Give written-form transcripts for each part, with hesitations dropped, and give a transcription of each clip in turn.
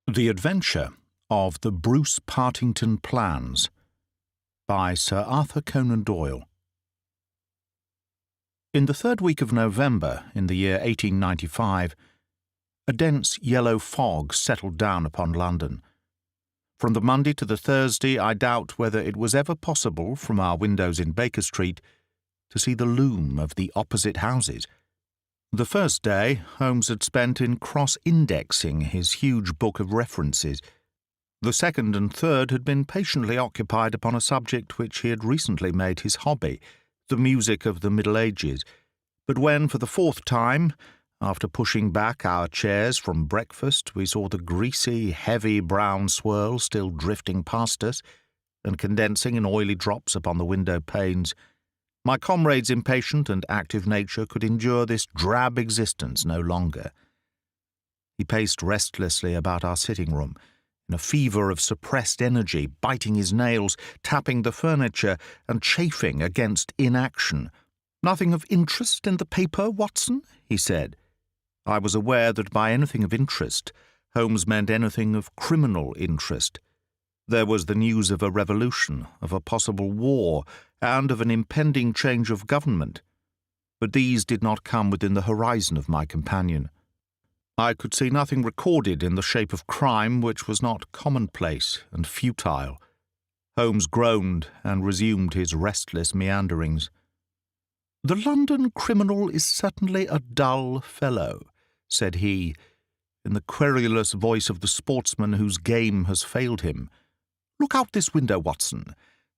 The Adventure of the Bruce Partington Plans by Sir Arthur Conan Doyle. In the third week of November in the year 1895, a dense yellow fog settled down upon London. From the Monday to the Thursday, I doubt whether it was ever possible from our windows in Baker Street to see the loom of the opposite houses. The first day Holmes had spent in cross-indexing his huge book of references. The second and third had been patiently occupied upon a subject which he had recently made his hobby, the music of the Middle Ages. But when, for the fourth time, after pushing back our chairs from breakfast, we saw the greasy, heavy brown swirl still drifting past us and condensing in oily drops upon the window panes, my comrade's impatient and active nature could endure this drab existence no longer. He paced restlessly about our sitting-room, in a fever of suppressed energy, biting his nails, tapping the furniture, and chafing against inaction. "Nothing of interest in the paper, Watson?" he said. I was aware that by anything of interest, Holmes meant anything of criminal interest. There was the news of a revolution, of a possible war, and of an impending change of government. But these did not come within the horizon of my companion. I could see nothing recorded in the shape of crime which was not commonplace and futile. Holmes groaned and resumed his restless meanderings. "The London criminal is certainly a dull fellow," said he, in the querulous voice of the sportsman whose game has failed him. "Look out this window, Watson.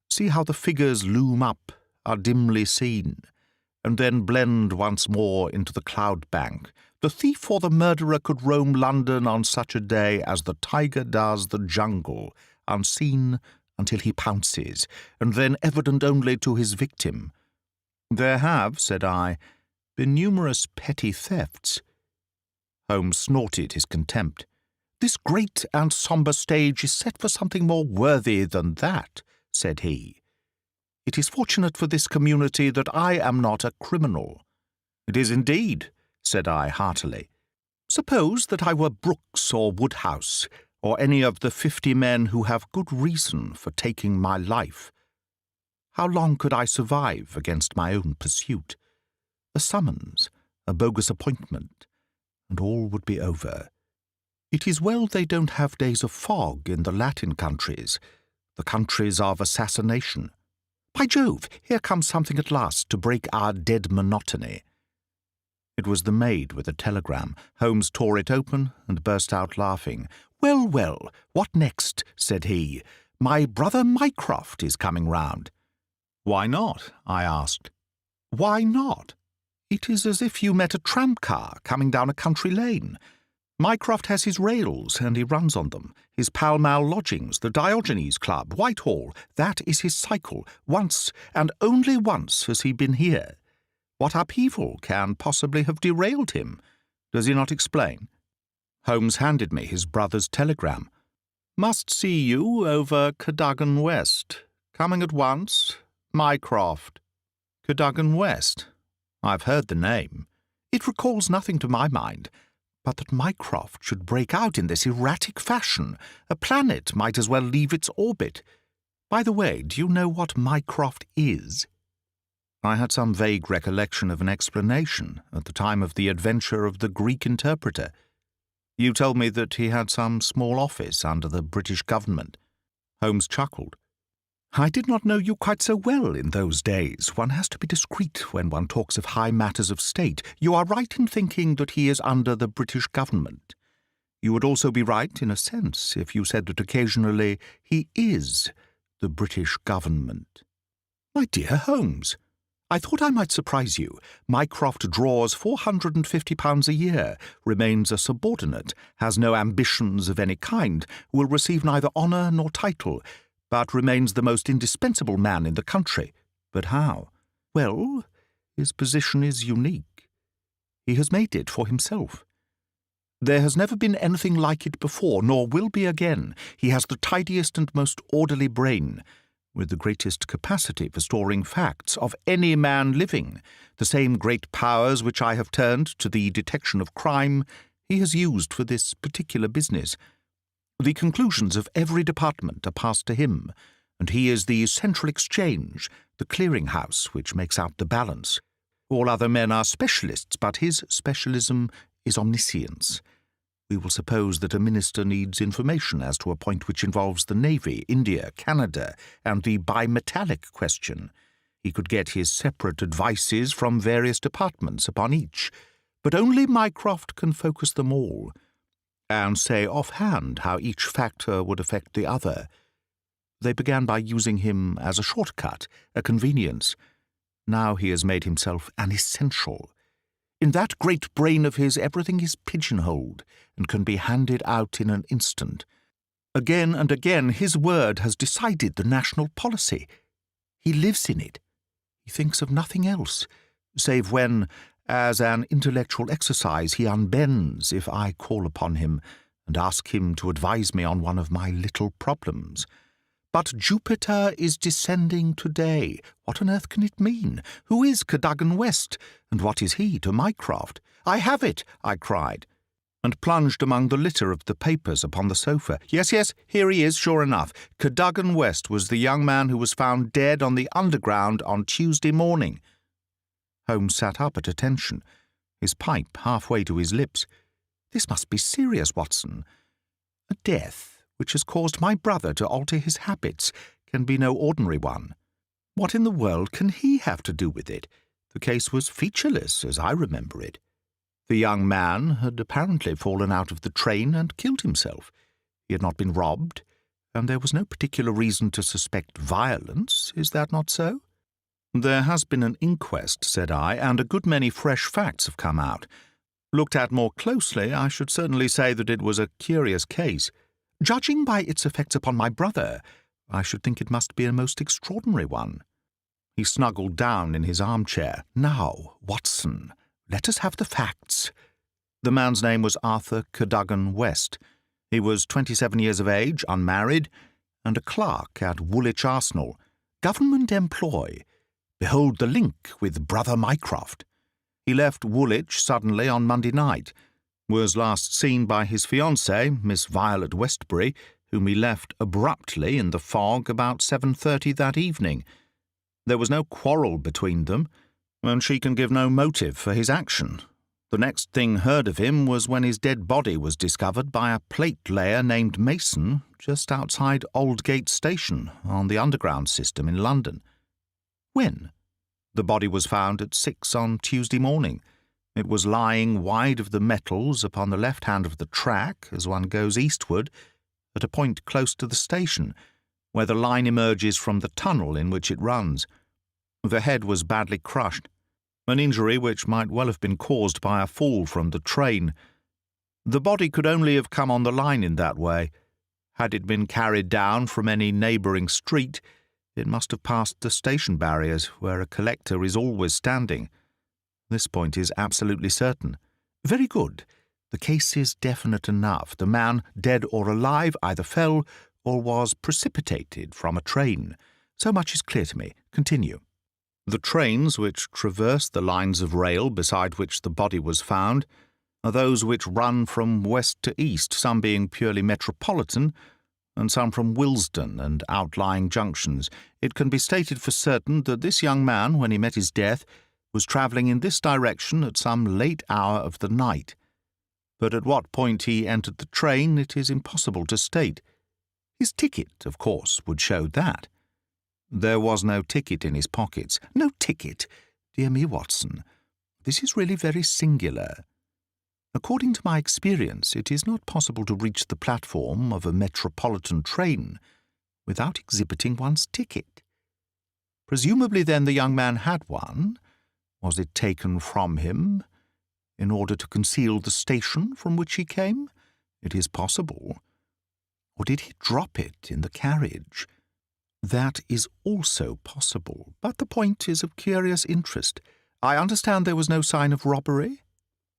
See how the figures loom up, are dimly seen, and then blend once more into the cloud bank. The thief or the murderer could roam London on such a day as the tiger does the jungle, unseen until he pounces, and then evident only to his victim. There have," said I, "been numerous petty thefts." Holmes snorted his contempt. "This great and sombre stage is set for something more worthy than that," said he. "It is fortunate for this community that I am not a criminal." "It is indeed," said I heartily. "Suppose that I were Brooks or Woodhouse, or any of the 50 men who have good reason for taking my life. How long could I survive against my own pursuit? A summons, a bogus appointment, and all would be over. It is well they don't have days of fog in the Latin countries, the countries of assassination. By Jove, here comes something at last to break our dead monotony." It was the maid with a telegram. Holmes tore it open and burst out laughing. "Well, well, what next?" said he. "My brother Mycroft is coming round." "Why not?" I asked. "Why not? It is as if you met a tram-car coming down a country lane. Mycroft has his rails, and he runs on them. His Pall Mall lodgings, the Diogenes Club, Whitehall, that is his cycle. Once, and only once, has he been here. What upheaval can possibly have derailed him? Does he not explain?" Holmes handed me his brother's telegram. "Must see you over Cadogan West. Coming at once. Mycroft." Cadogan West. I've heard the name. It recalls nothing to my mind, but that Mycroft should break out in this erratic fashion. A planet might as well leave its orbit. By the way, do you know what Mycroft is?" I had some vague recollection of an explanation at the time of the adventure of the Greek interpreter. "You told me that he had some small office under the British government." Holmes chuckled. "I did not know you quite so well in those days. One has to be discreet when one talks of high matters of state. You are right in thinking that he is under the British government. You would also be right, in a sense, if you said that occasionally he is the British government." "My dear Holmes, I thought I might surprise you. Mycroft draws £450 a year, remains a subordinate, has no ambitions of any kind, will receive neither honour nor title, but remains the most indispensable man in the country. But how? Well, his position is unique. He has made it for himself. There has never been anything like it before, nor will be again. He has the tidiest and most orderly brain, with the greatest capacity for storing facts of any man living. The same great powers which I have turned to the detection of crime he has used for this particular business. The conclusions of every department are passed to him, and he is the central exchange, the clearing-house which makes out the balance. All other men are specialists, but his specialism is omniscience. We will suppose that a minister needs information as to a point which involves the Navy, India, Canada, and the bimetallic question. He could get his separate advices from various departments upon each, but only Mycroft can focus them all, and say offhand how each factor would affect the other. They began by using him as a shortcut, a convenience. Now he has made himself an essential. In that great brain of his, everything is pigeonholed and can be handed out in an instant. Again and again his word has decided the national policy. He lives in it. He thinks of nothing else, save when, as an intellectual exercise, he unbends if I call upon him and ask him to advise me on one of my little problems. But Jupiter is descending today. What on earth can it mean? Who is Cadogan West, and what is he to Mycroft? I have it, I cried, and plunged among the litter of the papers upon the sofa. Yes, here he is, sure enough. Cadogan West was the young man who was found dead on the Underground on Tuesday morning. Holmes sat up at attention, his pipe halfway to his lips. This must be serious, Watson. A death which has caused my brother to alter his habits can be no ordinary one. What in the world can he have to do with it? The case was featureless, as I remember it. The young man had apparently fallen out of the train and killed himself. He had not been robbed, and there was no particular reason to suspect violence. Is that not so? There has been an inquest, said I, and a good many fresh facts have come out. Looked at more closely, I should certainly say that it was a curious case. Judging by its effects upon my brother, I should think it must be a most extraordinary one. He snuggled down in his armchair. Now, Watson, let us have the facts. The man's name was Arthur Cadogan West. He was 27 years of age, unmarried, and a clerk at Woolwich Arsenal. Government employ. Behold the link with Brother Mycroft. He left Woolwich suddenly on Monday night, was last seen by his fiancée, Miss Violet Westbury, whom he left abruptly in the fog about 7:30 that evening. There was no quarrel between them, and she can give no motive for his action. The next thing heard of him was when his dead body was discovered by a plate-layer named Mason just outside Aldgate Station on the Underground system in London. When? The body was found at 6 on Tuesday morning. It was lying wide of the metals upon the left hand of the track as one goes eastward, at a point close to the station, where the line emerges from the tunnel in which it runs. The head was badly crushed, an injury which might well have been caused by a fall from the train. The body could only have come on the line in that way. Had it been carried down from any neighbouring street, it must have passed the station barriers, where a collector is always standing. This point is absolutely certain. Very good. The case is definite enough. The man, dead or alive, either fell or was precipitated from a train. So much is clear to me. Continue. The trains which traverse the lines of rail beside which the body was found are those which run from west to east, some being purely metropolitan, and some from Willesden and outlying junctions. It can be stated for certain that this young man, when he met his death, was travelling in this direction at some late hour of the night. But at what point he entered the train it is impossible to state. His ticket, of course, would show that. There was no ticket in his pockets. No ticket? Dear me, Watson, this is really very singular. According to my experience, it is not possible to reach the platform of a metropolitan train without exhibiting one's ticket. Presumably, then, the young man had one. Was it taken from him in order to conceal the station from which he came? It is possible. Or did he drop it in the carriage? That is also possible, but the point is of curious interest. I understand there was no sign of robbery?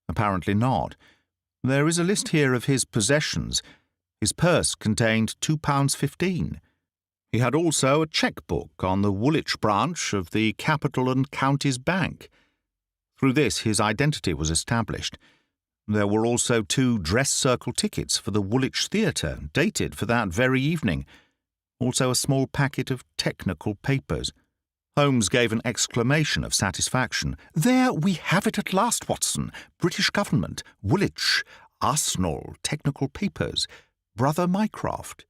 Apparently not. There is a list here of his possessions. His purse contained £2.15. He had also a cheque-book on the Woolwich branch of the Capital and Counties Bank. Through this his identity was established. There were also 2 dress circle tickets for the Woolwich Theatre, dated for that very evening. Also a small packet of technical papers. Holmes gave an exclamation of satisfaction. "There we have it at last, Watson. British Government, Woolwich, Arsenal, technical papers, Brother Mycroft.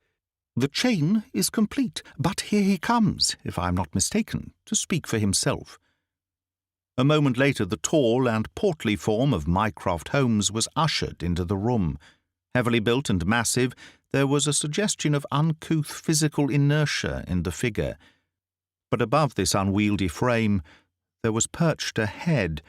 The chain is complete, but here he comes, if I am not mistaken, to speak for himself." A moment later the tall and portly form of Mycroft Holmes was ushered into the room. Heavily built and massive, there was a suggestion of uncouth physical inertia in the figure. But above this unwieldy frame there was perched a head,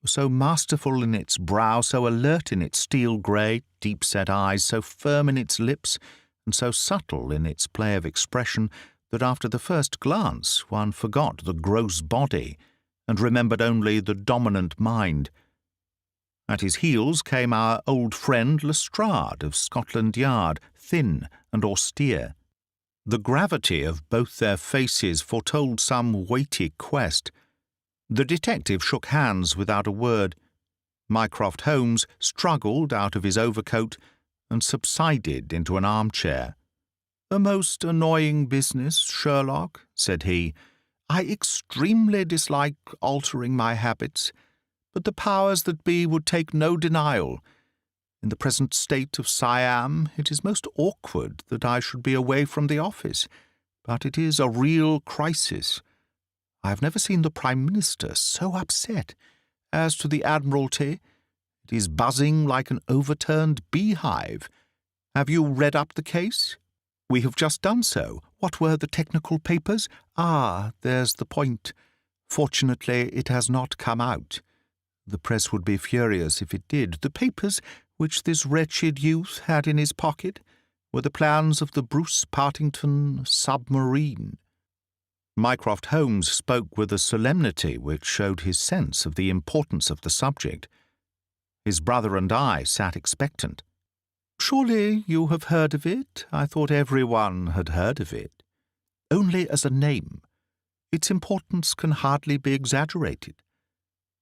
so masterful in its brow, so alert in its steel-grey, deep-set eyes, so firm in its lips, and so subtle in its play of expression, that after the first glance one forgot the gross body and remembered only the dominant mind. At his heels came our old friend Lestrade of Scotland Yard, thin and austere. The gravity of both their faces foretold some weighty quest. The detective shook hands without a word. Mycroft Holmes struggled out of his overcoat and subsided into an armchair. "A most annoying business, Sherlock," said he. "I extremely dislike altering my habits, but the powers that be would take no denial. In the present state of Siam, it is most awkward that I should be away from the office, but it is a real crisis. I have never seen the Prime Minister so upset. As to the Admiralty, it is buzzing like an overturned beehive. Have you read up the case?" "We have just done so. What were the technical papers?" "Ah, there's the point. Fortunately, it has not come out. The press would be furious if it did. The papers which this wretched youth had in his pocket were the plans of the Bruce Partington submarine." Mycroft Holmes spoke with a solemnity which showed his sense of the importance of the subject. His brother and I sat expectant. "Surely you have heard of it? I thought everyone had heard of it." "Only as a name. Its importance can hardly be exaggerated.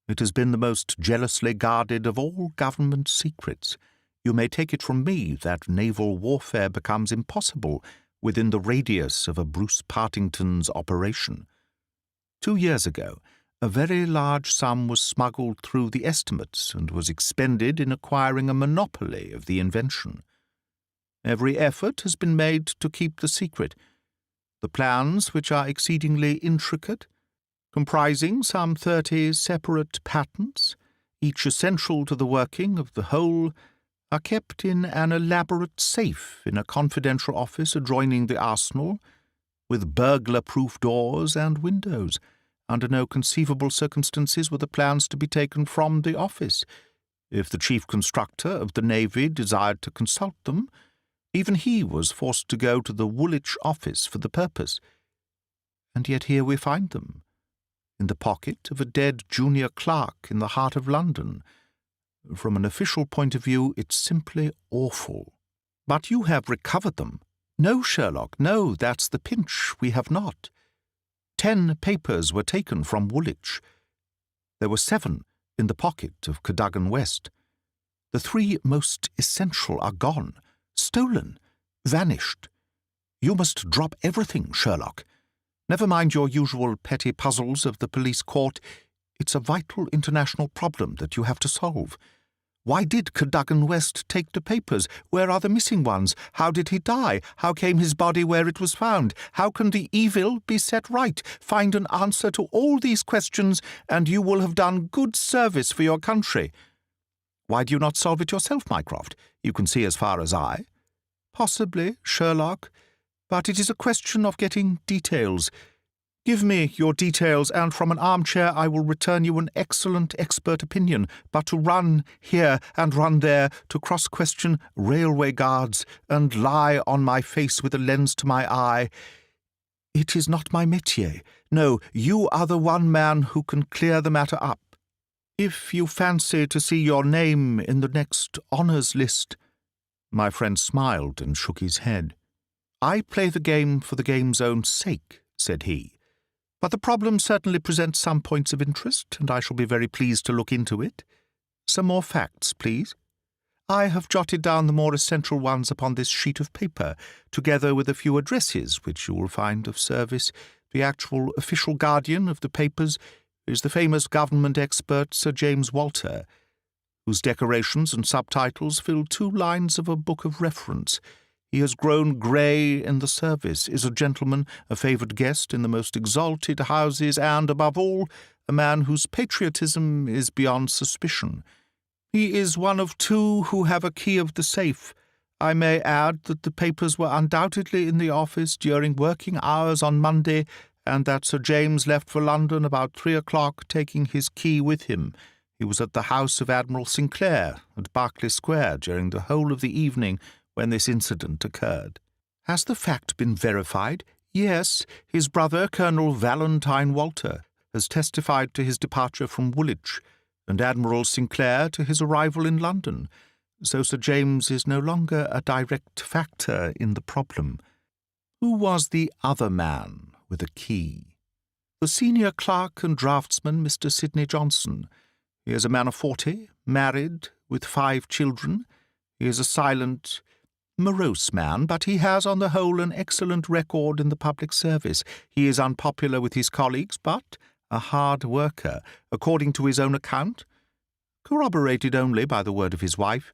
It has been the most jealously guarded of all government secrets. You may take it from me that naval warfare becomes impossible within the radius of a Bruce Partington's operation. 2 years ago, a very large sum was smuggled through the estimates and was expended in acquiring a monopoly of the invention. Every effort has been made to keep the secret. The plans, which are exceedingly intricate, comprising some 30 separate patents, each essential to the working of the whole, are kept in an elaborate safe in a confidential office adjoining the arsenal, with burglar-proof doors and windows. Under no conceivable circumstances were the plans to be taken from the office. If the chief constructor of the Navy desired to consult them, even he was forced to go to the Woolwich office for the purpose. And yet here we find them, in the pocket of a dead junior clerk in the heart of London. From an official point of view, it's simply awful." "But you have recovered them." "No, Sherlock, no, that's the pinch. We have not. 10 papers were taken from Woolwich. There were 7 in the pocket of Cadogan West. The 3 most essential are gone, stolen, vanished. You must drop everything, Sherlock. Never mind your usual petty puzzles of the police court. It's a vital international problem that you have to solve. Why did Cadogan West take the papers? Where are the missing ones? How did he die? How came his body where it was found? How can the evil be set right? Find an answer to all these questions, and you will have done good service for your country. Why do you not solve it yourself, Mycroft? You can see as far as I." "Possibly, Sherlock, but it is a question of getting details. Give me your details, and from an armchair I will return you an excellent expert opinion. But to run here and run there, to cross-question railway guards, and lie on my face with a lens to my eye, it is not my métier. No, you are the one man who can clear the matter up. If you fancy to see your name in the next honours list—" My friend smiled and shook his head. "I play the game for the game's own sake," said he. "But the problem certainly presents some points of interest, and I shall be very pleased to look into it. Some more facts, please." I have jotted down the more essential ones upon this sheet of paper, together with a few addresses which you will find of service. The actual official guardian of the papers is the famous government expert Sir James Walter, whose decorations and subtitles fill 2 lines of a book of reference. He has grown grey in the service, is a gentleman, a favoured guest in the most exalted houses, and, above all, a man whose patriotism is beyond suspicion. He is one of 2 who have a key of the safe. I may add that the papers were undoubtedly in the office during working hours on Monday, and that Sir James left for London about 3 o'clock, taking his key with him. He was at the house of Admiral Sinclair at Berkeley Square during the whole of the evening when this incident occurred. Has the fact been verified? Yes. His brother, Colonel Valentine Walter, has testified to his departure from Woolwich, and Admiral Sinclair to his arrival in London. So Sir James is no longer a direct factor in the problem. Who was the other man with a key? The senior clerk and draftsman, Mr. Sidney Johnson. He is a man of 40, married, with 5 children. He is a silent, morose man, but he has on the whole an excellent record in the public service. He is unpopular with his colleagues, but a hard worker, according to his own account, corroborated only by the word of his wife.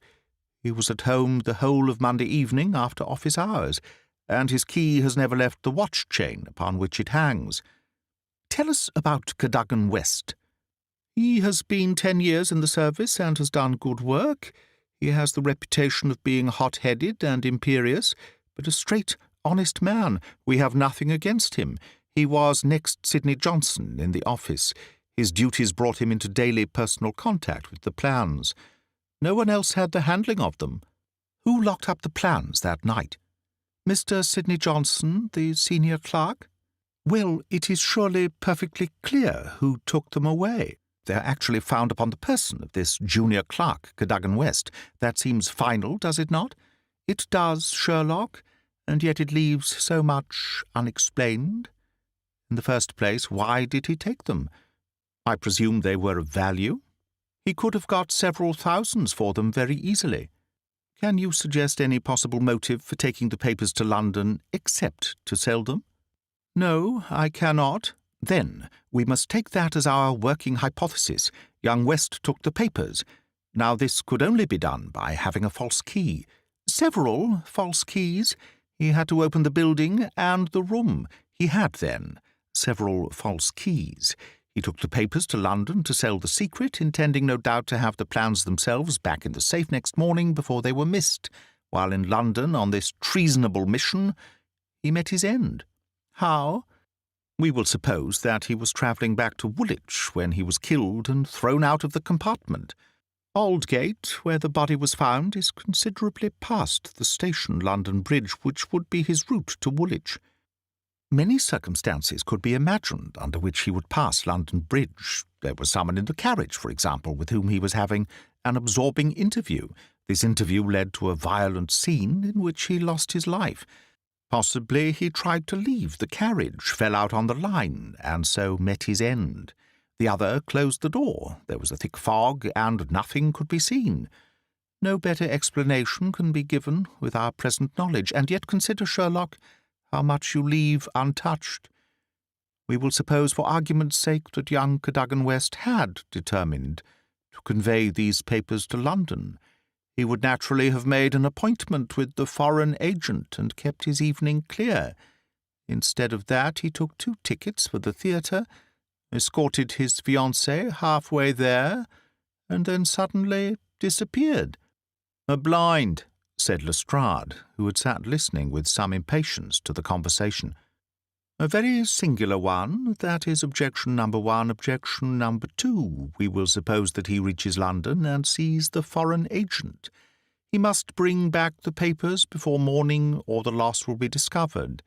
He was at home the whole of Monday evening after office hours, and his key has never left the watch chain upon which it hangs. Tell us about Cadogan West. He has been 10 years in the service and has done good work. He has the reputation of being hot-headed and imperious, but a straight, honest man. We have nothing against him. He was next Sidney Johnson in the office. His duties brought him into daily personal contact with the plans. No one else had the handling of them. Who locked up the plans that night? Mr. Sidney Johnson, the senior clerk? Well, it is surely perfectly clear who took them away. They are actually found upon the person of this junior clerk, Cadogan West. That seems final, does it not? It does, Sherlock, and yet it leaves so much unexplained. In the first place, why did he take them? I presume they were of value. He could have got several thousands for them very easily. Can you suggest any possible motive for taking the papers to London except to sell them? No, I cannot. Then we must take that as our working hypothesis. Young West took the papers. Now this could only be done by having a false key. Several false keys. He had to open the building and the room. He had, then, several false keys. He took the papers to London to sell the secret, intending no doubt to have the plans themselves back in the safe next morning before they were missed. While in London on this treasonable mission, he met his end. How? We will suppose that he was travelling back to Woolwich when he was killed and thrown out of the compartment. Aldgate, where the body was found, is considerably past the station London Bridge, which would be his route to Woolwich. Many circumstances could be imagined under which he would pass London Bridge. There was someone in the carriage, for example, with whom he was having an absorbing interview. This interview led to a violent scene in which he lost his life. Possibly he tried to leave the carriage, fell out on the line, and so met his end. The other closed the door. There was a thick fog, and nothing could be seen. No better explanation can be given with our present knowledge, and yet consider, Sherlock, how much you leave untouched. We will suppose for argument's sake that young Cadogan West had determined to convey these papers to London. He would naturally have made an appointment with the foreign agent and kept his evening clear. Instead of that, he took 2 tickets for the theatre, escorted his fiancée halfway there, and then suddenly disappeared. "A blind," said Lestrade, who had sat listening with some impatience to the conversation. "A very singular one. That is objection number 1. Objection number 2. We will suppose that he reaches London and sees the foreign agent. He must bring back the papers before morning, or the loss will be discovered.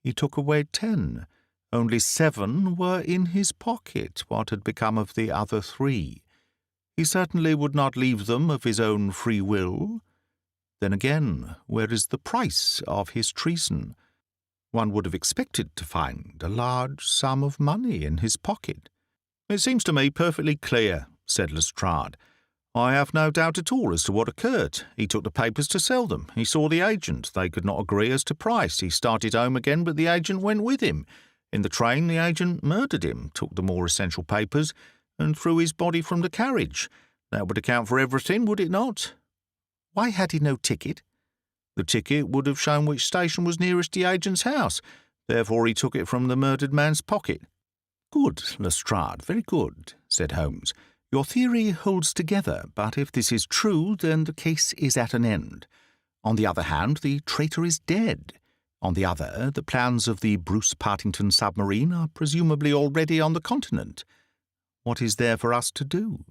He took away 10. Only 7 were in his pocket. What had become of the other 3? He certainly would not leave them of his own free will. Then again, where is the price of his treason? One would have expected to find a large sum of money in his pocket." "It seems to me perfectly clear," said Lestrade. "I have no doubt at all as to what occurred. He took the papers to sell them. He saw the agent. They could not agree as to price. He started home again, but the agent went with him. In the train, the agent murdered him, took the more essential papers, and threw his body from the carriage. That would account for everything, would it not?" "Why had he no ticket?" "The ticket would have shown which station was nearest the agent's house. Therefore he took it from the murdered man's pocket." "Good, Lestrade, very good," said Holmes. "Your theory holds together, but if this is true, then the case is at an end. On the other hand, the traitor is dead. On the other, the plans of the Bruce Partington submarine are presumably already on the continent. What is there for us to do?"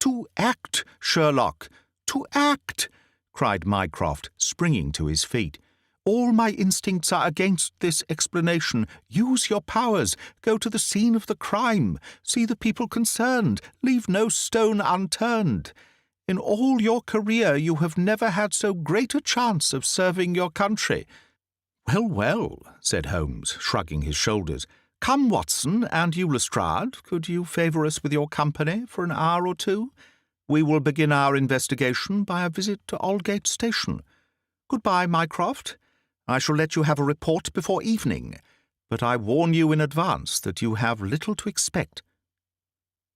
"To act, Sherlock, to act!" cried Mycroft, springing to his feet. "All my instincts are against this explanation. Use your powers. Go to the scene of the crime. See the people concerned. Leave no stone unturned. In all your career you have never had so great a chance of serving your country." "Well, well," said Holmes, shrugging his shoulders. "Come, Watson, and you, Lestrade, could you favour us with your company for an hour or two? We will begin our investigation by a visit to Aldgate Station. Good-bye, Mycroft. I shall let you have a report before evening, but I warn you in advance that you have little to expect."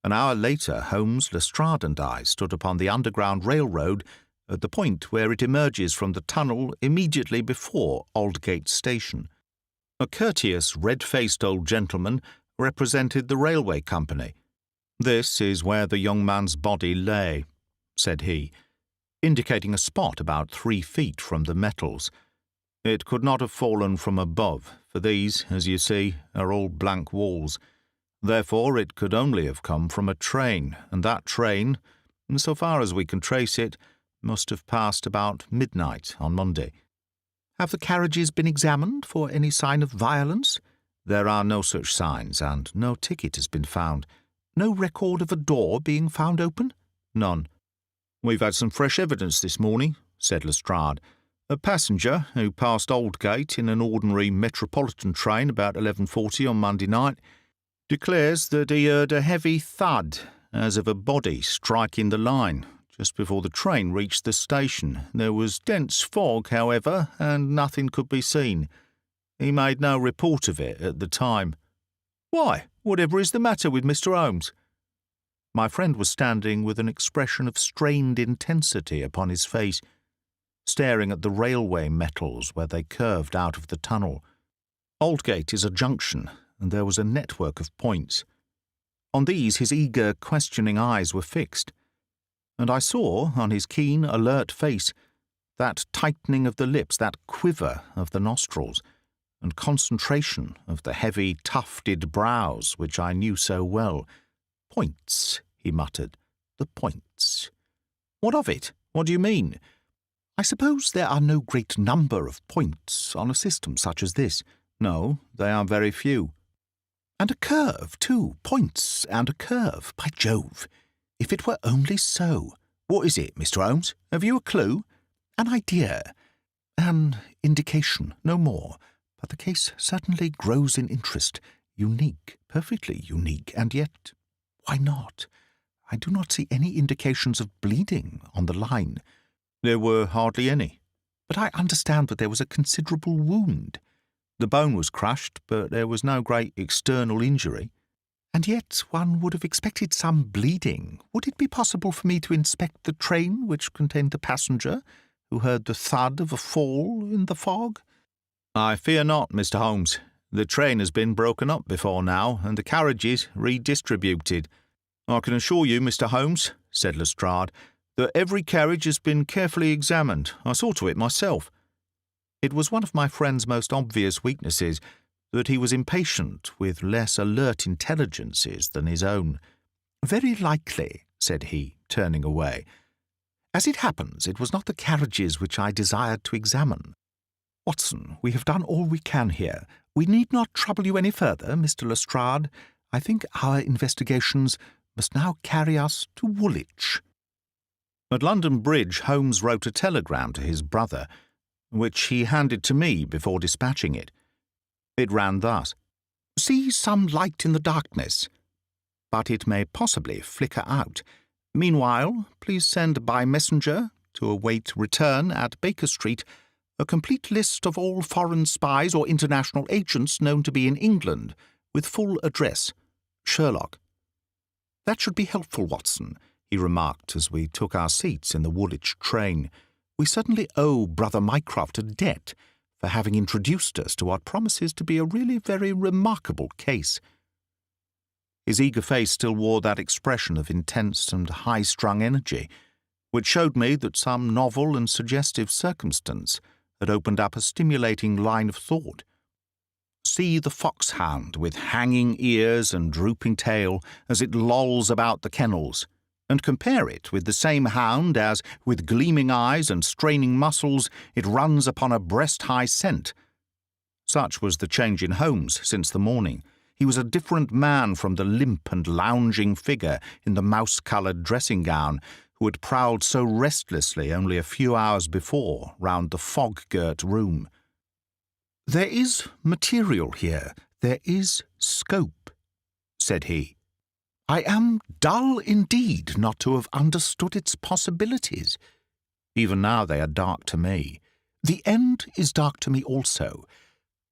An hour later, Holmes, Lestrade and I stood upon the Underground Railroad at the point where it emerges from the tunnel immediately before Aldgate Station. A courteous, red-faced old gentleman represented the railway company. "This is where the young man's body lay," said he, indicating a spot about 3 feet from the metals. "It could not have fallen from above, for these, as you see, are all blank walls. Therefore it could only have come from a train, and that train, so far as we can trace it, must have passed about midnight on Monday." "Have the carriages been examined for any sign of violence?" "There are no such signs, and no ticket has been found." "No record of a door being found open?" "None." "We've had some fresh evidence this morning," said Lestrade. "A passenger who passed Aldgate in an ordinary Metropolitan train about 11:40 on Monday night declares that he heard a heavy thud as of a body striking the line just before the train reached the station. There was dense fog, however, and nothing could be seen. He made no report of it at the time." "Why, whatever is the matter with Mr. Holmes?" My friend was standing with an expression of strained intensity upon his face, staring at the railway metals where they curved out of the tunnel. Aldgate is a junction, and there was a network of points. On these his eager, questioning eyes were fixed, and I saw, on his keen, alert face, that tightening of the lips, that quiver of the nostrils, and concentration of the heavy, tufted brows which I knew so well. "Points," he muttered. "The points. What of it? What do you mean?" "I suppose there are no great number of points on a system such as this." "No, they are very few." "And a curve, too. Points and a curve. By Jove! If it were only so. What is it, Mr. Holmes? Have you a clue?" "An idea. An indication, no more. But the case certainly grows in interest. Unique, perfectly unique, and yet, why not? I do not see any indications of bleeding on the line." "There were hardly any." "But I understand that there was a considerable wound." "The bone was crushed, but there was no great external injury." "And yet one would have expected some bleeding. Would it be possible for me to inspect the train which contained the passenger who heard the thud of a fall in the fog?" "I fear not, Mr. Holmes. The train has been broken up before now, and the carriages redistributed. I can assure you, Mr. Holmes," said Lestrade, "that every carriage has been carefully examined. I saw to it myself." It was one of my friend's most obvious weaknesses that he was impatient with less alert intelligences than his own. "Very likely," said he, turning away. "As it happens, it was not the carriages which I desired to examine. Watson, we have done all we can here. We need not trouble you any further, Mr. Lestrade. I think our investigations must now carry us to Woolwich." At London Bridge, Holmes wrote a telegram to his brother, which he handed to me before dispatching it. It ran thus: "See some light in the darkness, but it may possibly flicker out. Meanwhile, please send by messenger, to await return at Baker Street, a complete list of all foreign spies or international agents known to be in England, with full address. Sherlock. That should be helpful, Watson, he remarked as we took our seats in the Woolwich train. We certainly owe Brother Mycroft a debt for having introduced us to what promises to be a really very remarkable case. His eager face still wore that expression of intense and high-strung energy, which showed me that some novel and suggestive circumstance had opened up a stimulating line of thought. See the foxhound with hanging ears and drooping tail as it lolls about the kennels, and compare it with the same hound as, with gleaming eyes and straining muscles, it runs upon a breast-high scent. Such was the change in Holmes since the morning. He was a different man from the limp and lounging figure in the mouse-coloured dressing-gown who had prowled so restlessly only a few hours before round the fog-girt room. "There is material here. There is scope," said he. "I am dull indeed not to have understood its possibilities. Even now they are dark to me. The end is dark to me also.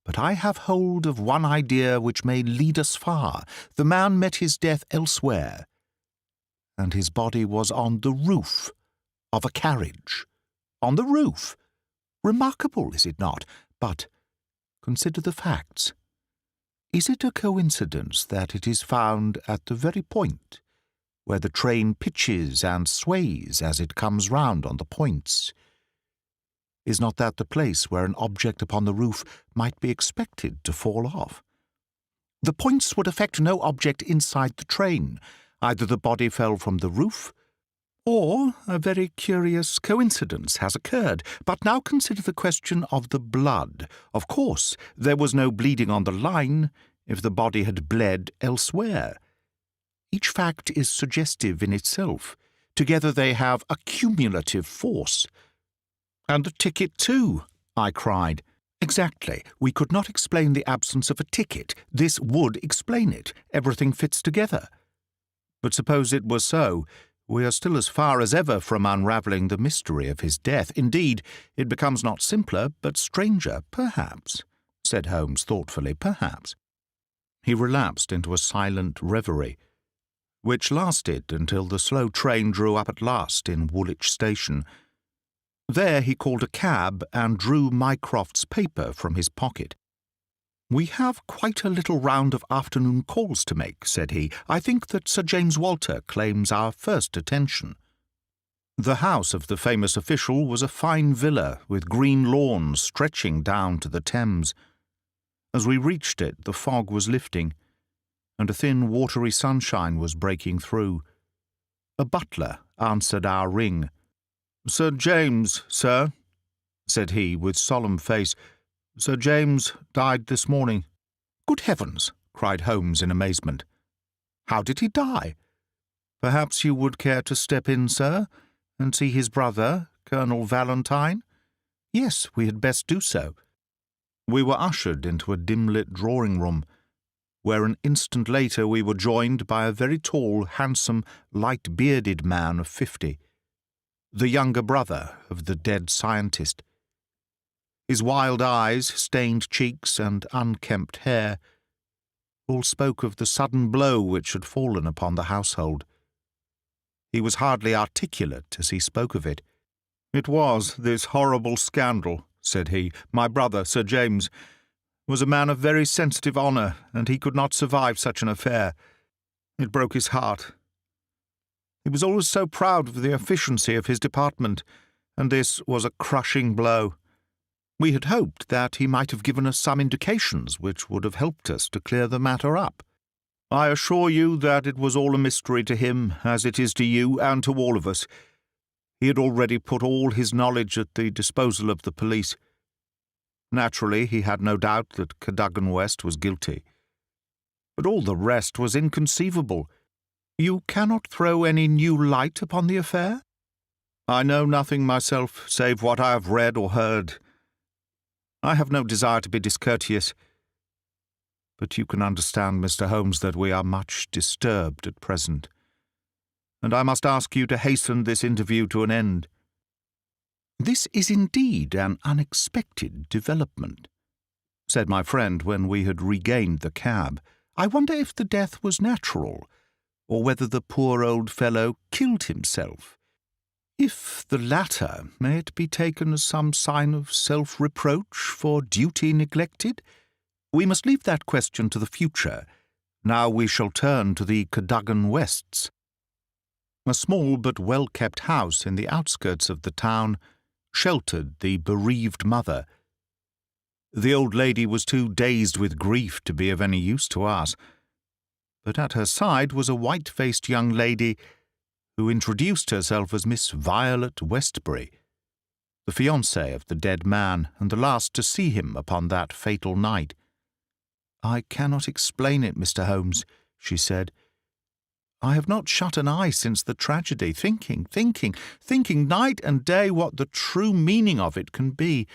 But I have hold of one idea which may lead us far. The man met his death elsewhere, and his body was on the roof of a carriage. On the roof! Remarkable, is it not? But consider the facts. Is it a coincidence that it is found at the very point where the train pitches and sways as it comes round on the points? Is not that the place where an object upon the roof might be expected to fall off? The points would affect no object inside the train. Either the body fell from the roof, or a very curious coincidence has occurred. But now consider the question of the blood. Of course, there was no bleeding on the line if the body had bled elsewhere. Each fact is suggestive in itself. Together they have a cumulative force. "And the ticket, too," I cried. "Exactly. We could not explain the absence of a ticket. This would explain it. Everything fits together. But suppose it were so, we are still as far as ever from unravelling the mystery of his death. Indeed, it becomes not simpler, but stranger, perhaps," said Holmes thoughtfully. "Perhaps." He relapsed into a silent reverie, which lasted until the slow train drew up at last in Woolwich Station. There he called a cab and drew Mycroft's paper from his pocket. "We have quite a little round of afternoon calls to make," said he. "I think that Sir James Walter claims our first attention." The house of the famous official was a fine villa with green lawns stretching down to the Thames. As we reached it, the fog was lifting, and a thin watery sunshine was breaking through. A butler answered our ring. "Sir James, sir," said he with solemn face. "Sir James died this morning." "Good heavens!" cried Holmes in amazement. "How did he die?" "Perhaps you would care to step in, sir, and see his brother, Colonel Valentine?" "Yes, we had best do so." We were ushered into a dim-lit drawing-room, where an instant later we were joined by a very tall, handsome, light-bearded man of 50. The younger brother of the dead scientist. His wild eyes, stained cheeks, and unkempt hair all spoke of the sudden blow which had fallen upon the household. He was hardly articulate as he spoke of it. "It was this horrible scandal," said he. "My brother, Sir James, was a man of very sensitive honour, and he could not survive such an affair. It broke his heart. He was always so proud of the efficiency of his department, and this was a crushing blow. We had hoped that he might have given us some indications which would have helped us to clear the matter up. I assure you that it was all a mystery to him, as it is to you and to all of us. He had already put all his knowledge at the disposal of the police. Naturally, he had no doubt that Cadogan West was guilty. But all the rest was inconceivable. You cannot throw any new light upon the affair?" "I know nothing myself, save what I have read or heard. I have no desire to be discourteous. But you can understand, Mr. Holmes, that we are much disturbed at present. and I must ask you to hasten this interview to an end." "This is indeed an unexpected development," said my friend when we had regained the cab. "I wonder if the death was natural, or whether the poor old fellow killed himself. If the latter, may it be taken as some sign of self-reproach for duty neglected? We must leave that question to the future. Now we shall turn to the Cadogan Wests." A small but well-kept house in the outskirts of the town sheltered the bereaved mother. The old lady was too dazed with grief to be of any use to us, but at her side was a white-faced young lady who introduced herself as Miss Violet Westbury, the fiancée of the dead man and the last to see him upon that fatal night. "I cannot explain it, Mr. Holmes," she said. "I have not shut an eye since the tragedy, thinking night and day what the true meaning of it can be.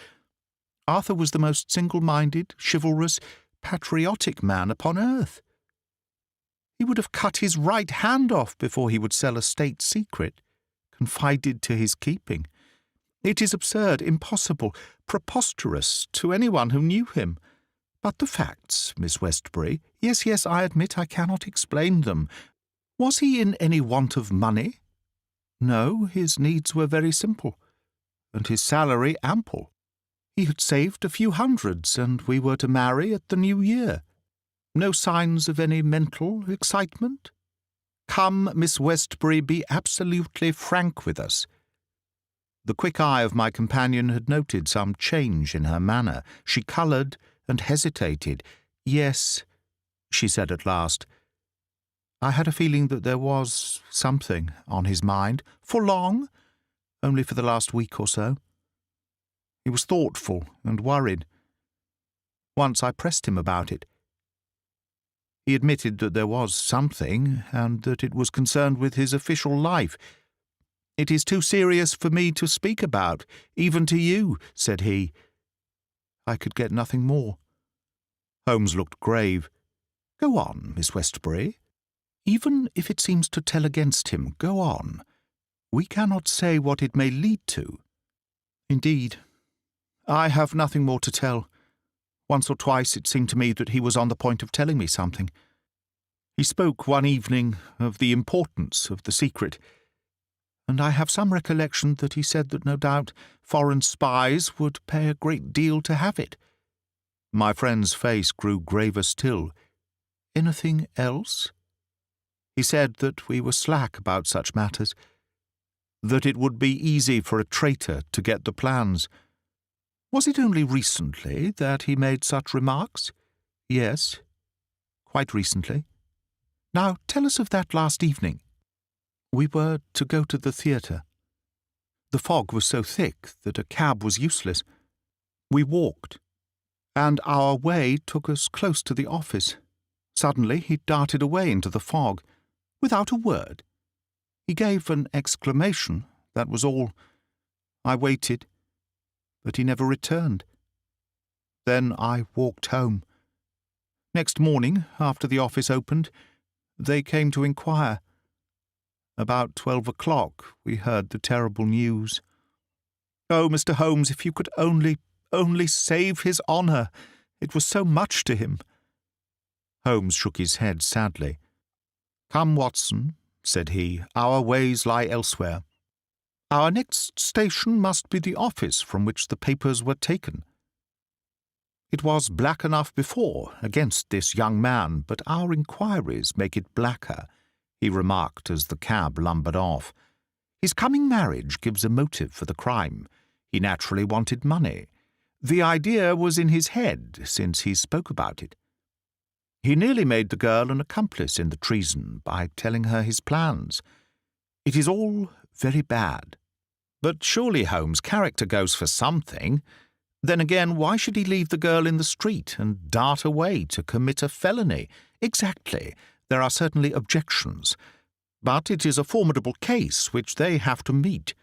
Arthur was the most single-minded, chivalrous, patriotic man upon earth. He would have cut his right hand off before he would sell a state secret, confided to his keeping. It is absurd, impossible, preposterous to anyone who knew him. But the facts, Miss Westbury, yes, I admit I cannot explain them. Was he in any want of money? No, his needs were very simple, and his salary ample. He had saved a few hundreds, and we were to marry at the new year. No signs of any mental excitement? Come, Miss Westbury, be absolutely frank with us." The quick eye of my companion had noted some change in her manner. She coloured and hesitated. "Yes," she said at last. "I had a feeling that there was something on his mind." "For long?" "Only for the last week or so. He was thoughtful and worried. Once I pressed him about it. He admitted that there was something, and that it was concerned with his official life. 'It is too serious for me to speak about, even to you,' said he. I could get nothing more." Holmes looked grave. "Go on, Miss Westbury. Even if it seems to tell against him, go on. We cannot say what it may lead to." "Indeed, I have nothing more to tell. Once or twice it seemed to me that he was on the point of telling me something. He spoke one evening of the importance of the secret, and I have some recollection that he said that no doubt foreign spies would pay a great deal to have it." My friend's face grew graver still. "Anything else?" "He said that we were slack about such matters, that it would be easy for a traitor to get the plans." "Was it only recently that he made such remarks?" "Yes, quite recently." "Now tell us of that last evening." "We were to go to the theatre. The fog was so thick that a cab was useless. We walked, and our way took us close to the office. Suddenly he darted away into the fog, without a word. He gave an exclamation, that was all. I waited, but he never returned. Then I walked home. Next morning, after the office opened, they came to inquire. About 12 o'clock we heard the terrible news. Oh, Mr. Holmes, if you could only save his honour! It was so much to him." Holmes shook his head sadly. "Come, Watson," said he, "our ways lie elsewhere. Our next station must be the office from which the papers were taken. It was black enough before against this young man, but our inquiries make it blacker," he remarked as the cab lumbered off. "His coming marriage gives a motive for the crime. He naturally wanted money. The idea was in his head since he spoke about it. He nearly made the girl an accomplice in the treason by telling her his plans. It is all very bad. But surely Holmes' character goes for something. Then again, why should he leave the girl in the street and dart away to commit a felony? Exactly. There are certainly objections. But it is a formidable case which they have to meet."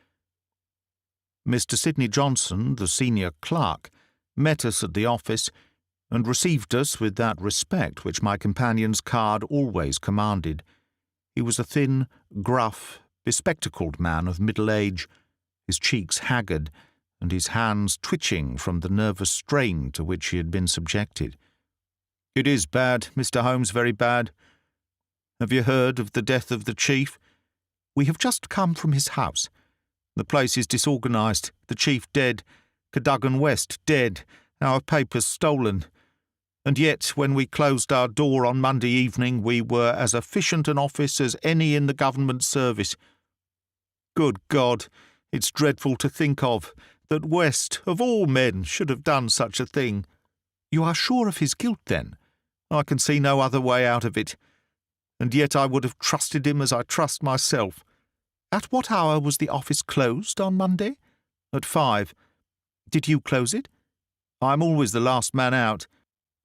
Mr. Sidney Johnson, the senior clerk, met us at the office and received us with that respect which my companion's card always commanded. He was a thin, gruff, bespectacled man of middle age, his cheeks haggard, and his hands twitching from the nervous strain to which he had been subjected. "It is bad, Mr. Holmes, very bad. Have you heard of the death of the chief?" "We have just come from his house. The place is disorganized, the chief dead, Cadogan West dead, our papers stolen. And yet, when we closed our door on Monday evening, we were as efficient an office as any in the government service. Good God, it's dreadful to think of, that West, of all men, should have done such a thing." "You are sure of his guilt, then?" "I can see no other way out of it. And yet I would have trusted him as I trust myself." "At what hour was the office closed on Monday?" "At 5. "Did you close it?" "I am always the last man out."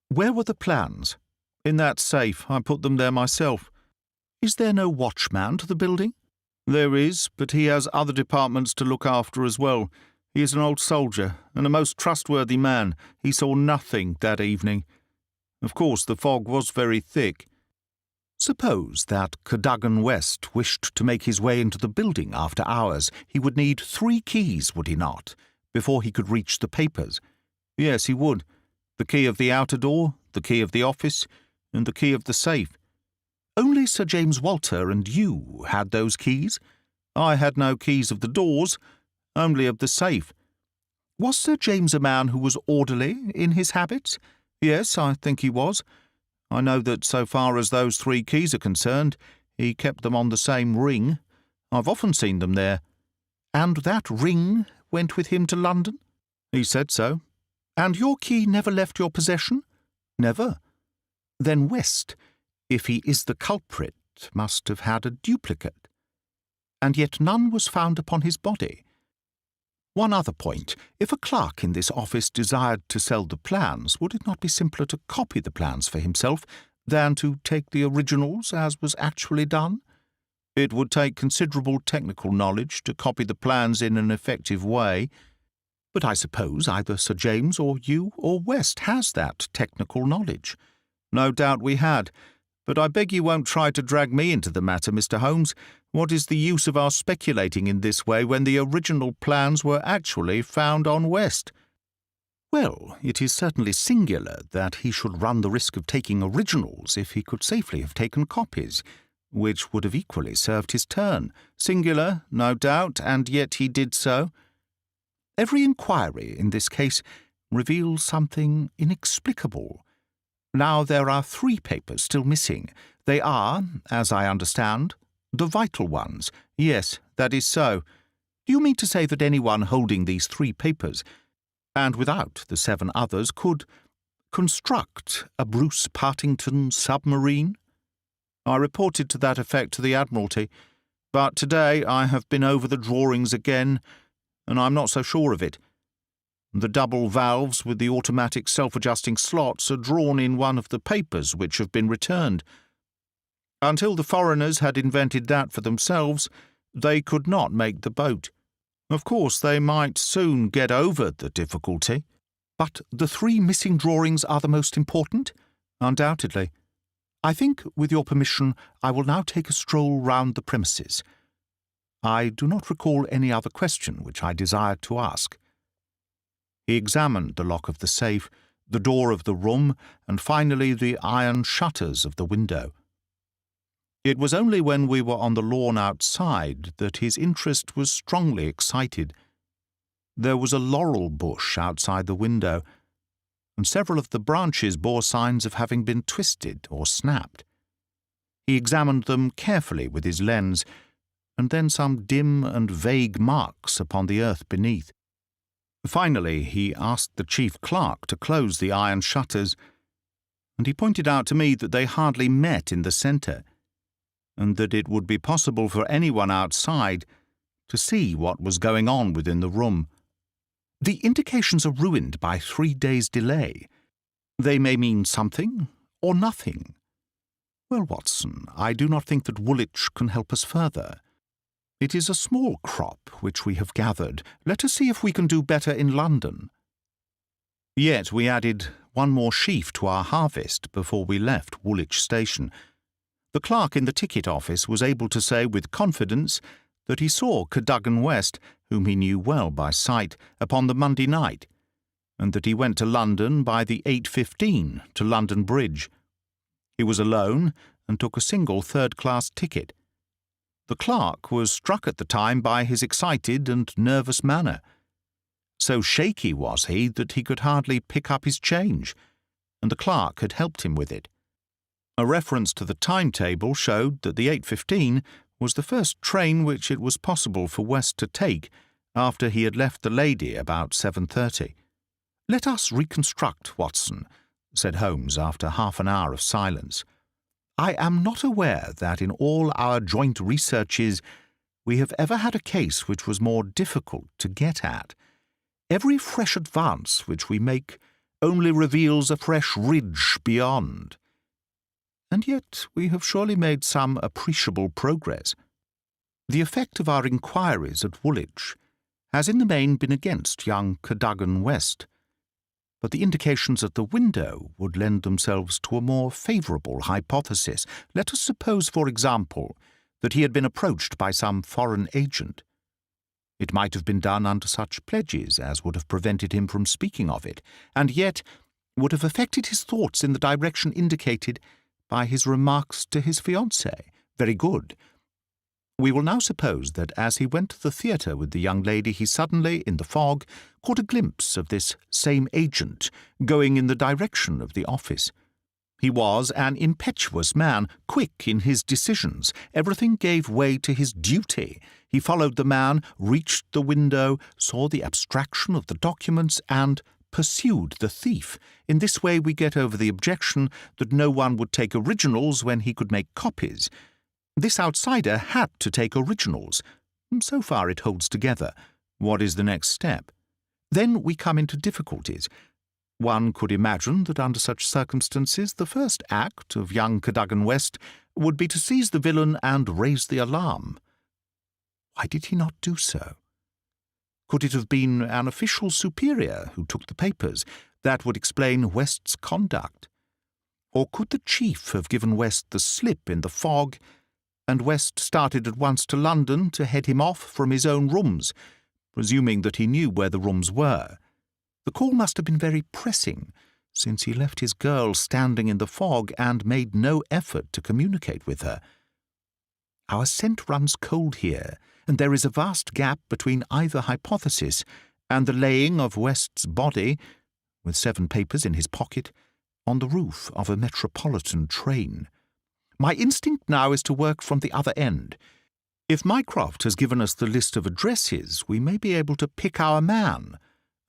"Where were the plans?" "In that safe. I put them there myself." "Is there no watchman to the building?" "There is, but he has other departments to look after as well. He is an old soldier, and a most trustworthy man. He saw nothing that evening. Of course, the fog was very thick." "Suppose that Cadogan West wished to make his way into the building after hours. He would need 3 keys, would he not, before he could reach the papers?" "Yes, he would. The key of the outer door, the key of the office, and the key of the safe." "Only Sir James Walter and you had those keys?" "I had no keys of the doors, only of the safe." "Was Sir James a man who was orderly in his habits?" "Yes, I think he was. I know that so far as those 3 keys are concerned, he kept them on the same ring. I've often seen them there." "And that ring went with him to London?" "He said so." "And your key never left your possession?" "Never." "Then West, if he is the culprit, must have had a duplicate. And yet none was found upon his body. One other point. If a clerk in this office desired to sell the plans, would it not be simpler to copy the plans for himself than to take the originals, as was actually done?" "It would take considerable technical knowledge to copy the plans in an effective way." "But I suppose either Sir James or you or West has that technical knowledge." "No doubt we had. But I beg you won't try to drag me into the matter, Mr. Holmes. What is the use of our speculating in this way when the original plans were actually found on West?" "Well, it is certainly singular that he should run the risk of taking originals if he could safely have taken copies, which would have equally served his turn." "Singular, no doubt, and yet he did so." "Every inquiry in this case reveals something inexplicable. Now there are 3 papers still missing. They are, as I understand, the vital ones." "Yes, that is so." "Do you mean to say that anyone holding these 3 papers, and without the 7 others, could construct a Bruce Partington submarine?" "I reported to that effect to the Admiralty, but today I have been over the drawings again, and I'm not so sure of it. The double valves with the automatic self-adjusting slots are drawn in one of the papers which have been returned. Until the foreigners had invented that for themselves, they could not make the boat. Of course, they might soon get over the difficulty." "But the 3 missing drawings are the most important?" "Undoubtedly." "I think, with your permission, I will now take a stroll round the premises. I do not recall any other question which I desired to ask." He examined the lock of the safe, the door of the room, and finally the iron shutters of the window. It was only when we were on the lawn outside that his interest was strongly excited. There was a laurel bush outside the window, and several of the branches bore signs of having been twisted or snapped. He examined them carefully with his lens, and then some dim and vague marks upon the earth beneath. Finally, he asked the chief clerk to close the iron shutters, and he pointed out to me that they hardly met in the centre, and that it would be possible for anyone outside to see what was going on within the room. "The indications are ruined by 3 days' delay. They may mean something or nothing. Well, Watson, I do not think that Woolwich can help us further. It is a small crop which we have gathered. Let us see if we can do better in London." Yet we added 1 more sheaf to our harvest before we left Woolwich Station. The clerk in the ticket office was able to say with confidence that he saw Cadogan West, whom he knew well by sight, upon the Monday night, and that he went to London by the 8:15 to London Bridge. He was alone and took a single third-class ticket. The clerk was struck at the time by his excited and nervous manner. So shaky was he that he could hardly pick up his change, and the clerk had helped him with it. A reference to the timetable showed that the 8:15 was the first train which it was possible for West to take after he had left the lady about 7:30. "Let us reconstruct, Watson," said Holmes after half an hour of silence. "I am not aware that in all our joint researches we have ever had a case which was more difficult to get at. Every fresh advance which we make only reveals a fresh ridge beyond. And yet we have surely made some appreciable progress. The effect of our inquiries at Woolwich has in the main been against young Cadogan West, but the indications at the window would lend themselves to a more favourable hypothesis. Let us suppose, for example, that he had been approached by some foreign agent. It might have been done under such pledges as would have prevented him from speaking of it, and yet would have affected his thoughts in the direction indicated by his remarks to his fiancée. Very good. We will now suppose that as he went to the theatre with the young lady he suddenly, in the fog, caught a glimpse of this same agent going in the direction of the office. He was an impetuous man, quick in his decisions. Everything gave way to his duty. He followed the man, reached the window, saw the abstraction of the documents, and pursued the thief. In this way we get over the objection that no one would take originals when he could make copies. This outsider had to take originals. So far it holds together. What is the next step? Then we come into difficulties. One could imagine that under such circumstances the first act of young Cadogan West would be to seize the villain and raise the alarm. Why did he not do so? Could it have been an official superior who took the papers? That would explain West's conduct. Or could the chief have given West the slip in the fog, and West started at once to London to head him off from his own rooms, presuming that he knew where the rooms were? The call must have been very pressing, since he left his girl standing in the fog and made no effort to communicate with her. Our scent runs cold here, and there is a vast gap between either hypothesis and the laying of West's body, with 7 papers in his pocket, on the roof of a metropolitan train. My instinct now is to work from the other end. If Mycroft has given us the list of addresses, we may be able to pick our man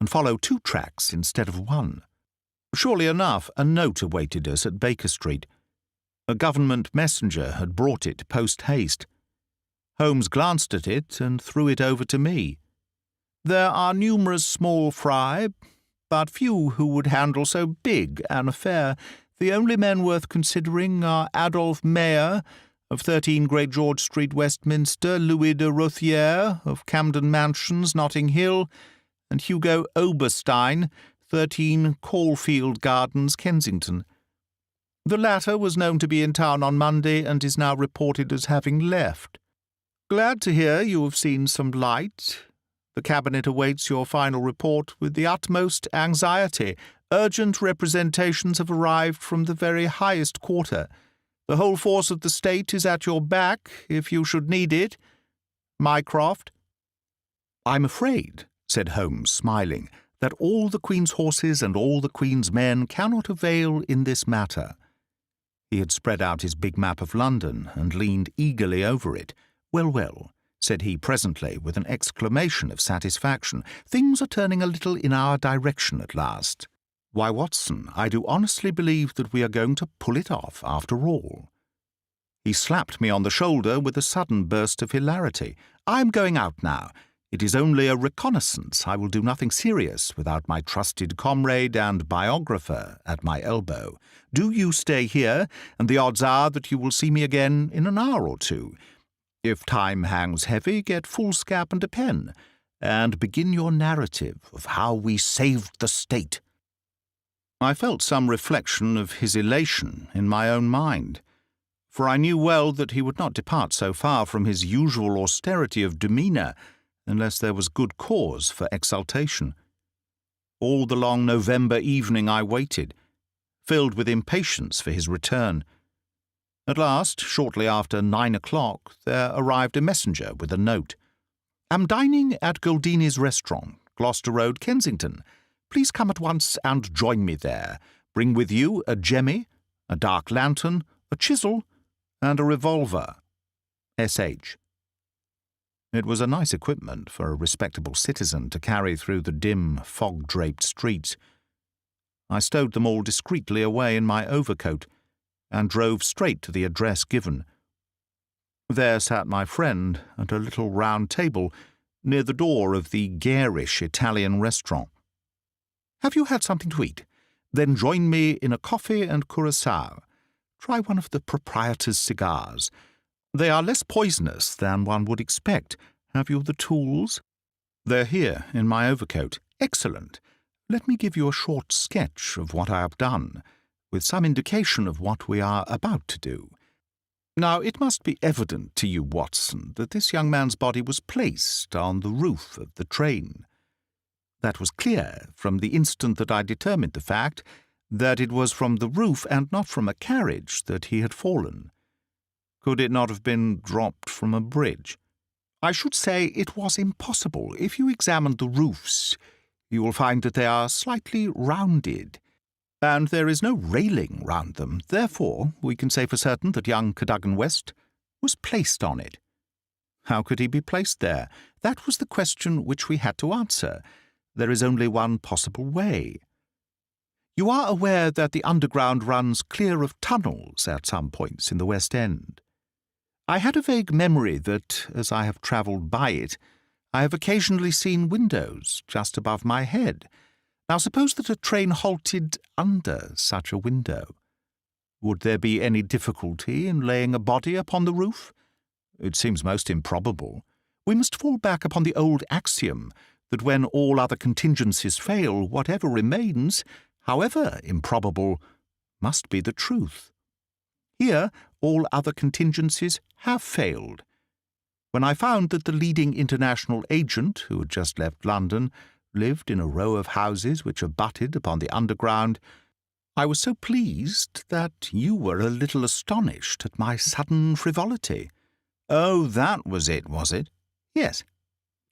and follow 2 tracks instead of 1. Surely enough, a note awaited us at Baker Street. A government messenger had brought it post-haste. Holmes glanced at it and threw it over to me. "There are numerous small fry, but few who would handle so big an affair. The only men worth considering are Adolphe Mayer, of 13 Great George Street, Westminster, Louis de Rothière, of Camden Mansions, Notting Hill, and Hugo Oberstein, 13 Caulfield Gardens, Kensington. The latter was known to be in town on Monday and is now reported as having left. Glad to hear you have seen some light. The Cabinet awaits your final report with the utmost anxiety. Urgent representations have arrived from the very highest quarter. The whole force of the state is at your back, if you should need it. Mycroft." "I'm afraid," said Holmes, smiling, "that all the Queen's horses and all the Queen's men cannot avail in this matter." He had spread out his big map of London and leaned eagerly over it. "Well, well," said he presently, with an exclamation of satisfaction, "things are turning a little in our direction at last. Why, Watson, I do honestly believe that we are going to pull it off after all." He slapped me on the shoulder with a sudden burst of hilarity. "I am going out now. It is only a reconnaissance. I will do nothing serious without my trusted comrade and biographer at my elbow. Do you stay here, and the odds are that you will see me again in an hour or 2. If time hangs heavy, get foolscap and a pen, and begin your narrative of how we saved the state." I felt some reflection of his elation in my own mind. for I knew well that he would not depart so far from his usual austerity of demeanour unless there was good cause for exultation. All the long November evening I waited, filled with impatience for his return. At last, shortly after 9 o'clock, there arrived a messenger with a note. "Am dining at Goldini's restaurant, Gloucester Road, Kensington. Please come at once and join me there. Bring with you a jemmy, a dark lantern, a chisel, and a revolver. S.H." It was a nice equipment for a respectable citizen to carry through the dim, fog-draped streets. I stowed them all discreetly away in my overcoat and drove straight to the address given. There sat my friend at a little round table near the door of the garish Italian restaurant. "Have you had something to eat? Then join me in a coffee and curaçao. Try one of the proprietor's cigars. They are less poisonous than one would expect. Have you the tools?" "They're here, in my overcoat." "Excellent. Let me give you a short sketch of what I have done, with some indication of what we are about to do. Now, it must be evident to you, Watson, that this young man's body was placed on the roof of the train. That was clear from the instant that I determined the fact that it was from the roof and not from a carriage that he had fallen. Could it not have been dropped from a bridge? I should say it was impossible. If you examine the roofs, you will find that they are slightly rounded, and there is no railing round them. Therefore, we can say for certain that young Cadogan West was placed on it. How could he be placed there? That was the question which we had to answer. There is only one possible way. You are aware that the underground runs clear of tunnels at some points in the West End. I had a vague memory that, as I have travelled by it, I have occasionally seen windows just above my head. Now suppose that a train halted under such a window. Would there be any difficulty in laying a body upon the roof? It seems most improbable. We must fall back upon the old axiom that when all other contingencies fail, whatever remains, however improbable, must be the truth. Here, all other contingencies have failed. When I found that the leading international agent, who had just left London, lived in a row of houses which abutted upon the underground, I was so pleased that you were a little astonished at my sudden frivolity. Oh, that was it, was it? Yes,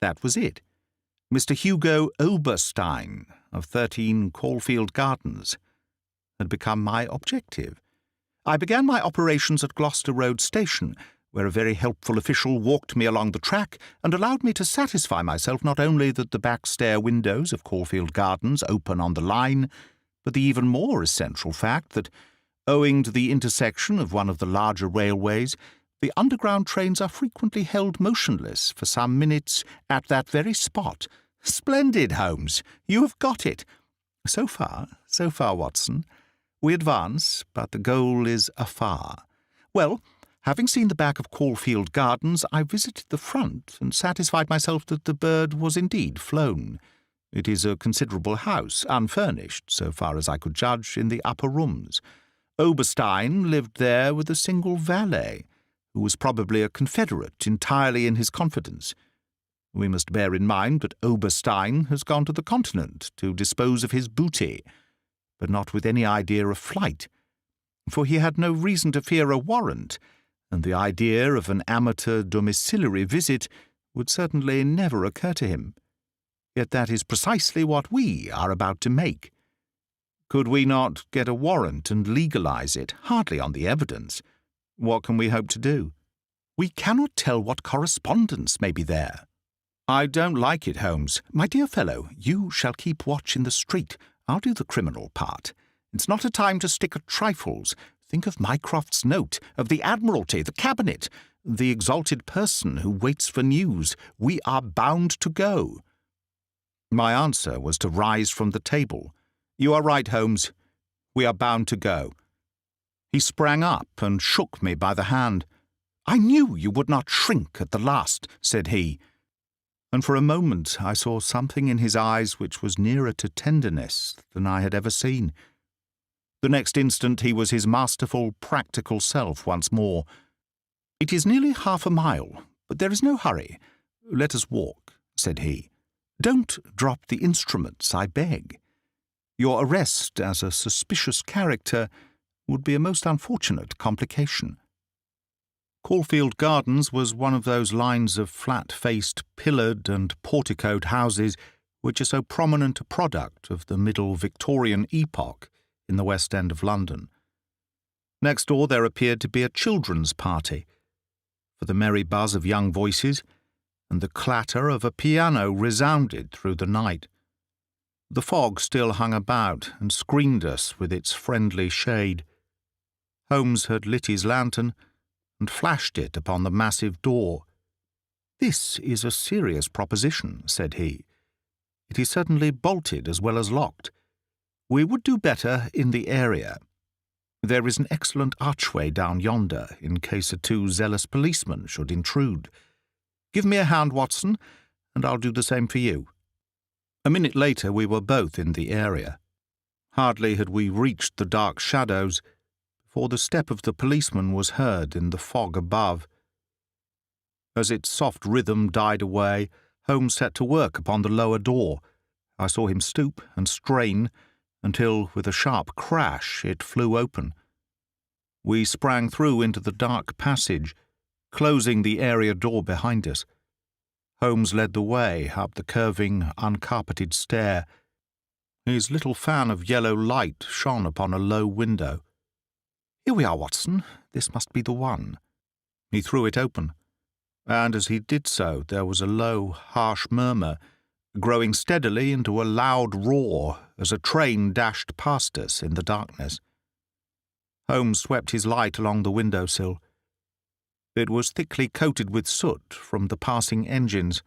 that was it. Mr. Hugo Oberstein, of 13 Caulfield Gardens, had become my objective. I began my operations at Gloucester Road Station, where a very helpful official walked me along the track and allowed me to satisfy myself not only that the back stair windows of Caulfield Gardens open on the line, but the even more essential fact that, owing to the intersection of one of the larger railways, the underground trains are frequently held motionless for some minutes at that very spot. Splendid, Holmes! You have got it. So far, Watson. We advance, but the goal is afar. Well, having seen the back of Caulfield Gardens, I visited the front and satisfied myself that the bird was indeed flown. It is a considerable house, unfurnished, so far as I could judge, in the upper rooms. Oberstein lived there with a single valet, who was probably a confederate entirely in his confidence. We must bear in mind that Oberstein has gone to the Continent to dispose of his booty, but not with any idea of flight, for he had no reason to fear a warrant, and the idea of an amateur domiciliary visit would certainly never occur to him. Yet that is precisely what we are about to make. Could we not get a warrant and legalize it? Hardly on the evidence. What can we hope to do? We cannot tell what correspondence may be there. I don't like it, Holmes. My dear fellow, you shall keep watch in the street. I'll do the criminal part. It's not a time to stick at trifles. Think of Mycroft's note, of the Admiralty, the Cabinet, the exalted person who waits for news. We are bound to go. My answer was to rise from the table. You are right, Holmes. We are bound to go. He sprang up and shook me by the hand. I knew you would not shrink at the last, said he. And for a moment I saw something in his eyes which was nearer to tenderness than I had ever seen. The next instant he was his masterful, practical self once more. "It is nearly half a mile, but there is no hurry. Let us walk," said he. "Don't drop the instruments, I beg. Your arrest as a suspicious character would be a most unfortunate complication." Caulfield Gardens was one of those lines of flat-faced, pillared and porticoed houses which are so prominent a product of the middle Victorian epoch in the West End of London. Next door there appeared to be a children's party, for the merry buzz of young voices and the clatter of a piano resounded through the night. The fog still hung about and screened us with its friendly shade. Holmes had lit his lantern and flashed it upon the massive door. "This is a serious proposition," said he. "It is certainly bolted as well as locked. We would do better in the area. There is an excellent archway down yonder, in case a too zealous policeman should intrude. Give me a hand, Watson, and I'll do the same for you." A minute later we were both in the area. Hardly had we reached the dark shadows before the step of the policeman was heard in the fog above. As its soft rhythm died away, Holmes set to work upon the lower door. I saw him stoop and strain until, with a sharp crash, it flew open. We sprang through into the dark passage, closing the area door behind us. Holmes led the way up the curving, uncarpeted stair. His little fan of yellow light shone upon a low window. "Here we are, Watson. This must be the one." He threw it open, and as he did so there was a low, harsh murmur, growing steadily into a loud roar as a train dashed past us in the darkness. Holmes swept his light along the window-sill. It was thickly coated with soot from the passing engines,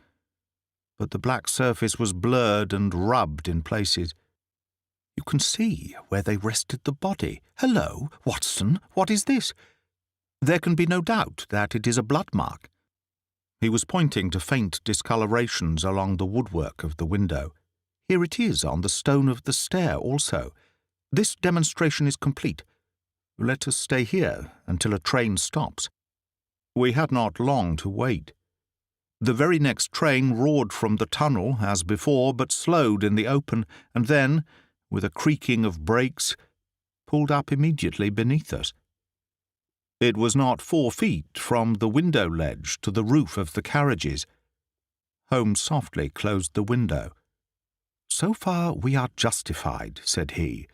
but the black surface was blurred and rubbed in places. "You can see where they rested the body. Hello, Watson, what is this? There can be no doubt that it is a blood mark." He was pointing to faint discolorations along the woodwork of the window. "Here it is on the stone of the stair also. This demonstration is complete. Let us stay here until a train stops." We had not long to wait. The very next train roared from the tunnel as before, but slowed in the open, and then, with a creaking of brakes, pulled up immediately beneath us. It was not 4 feet from the window ledge to the roof of the carriages. Holmes softly closed the window. "So far we are justified," said he.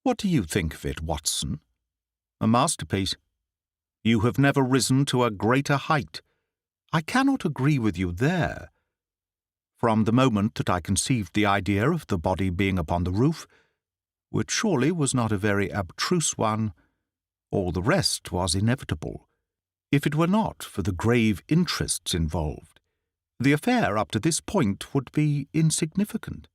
"What do you think of it, Watson?" "A masterpiece. You have never risen to a greater height." "I cannot agree with you there. From the moment that I conceived the idea of the body being upon the roof, which surely was not a very abstruse one, all the rest was inevitable. If it were not for the grave interests involved, the affair up to this point would be insignificant.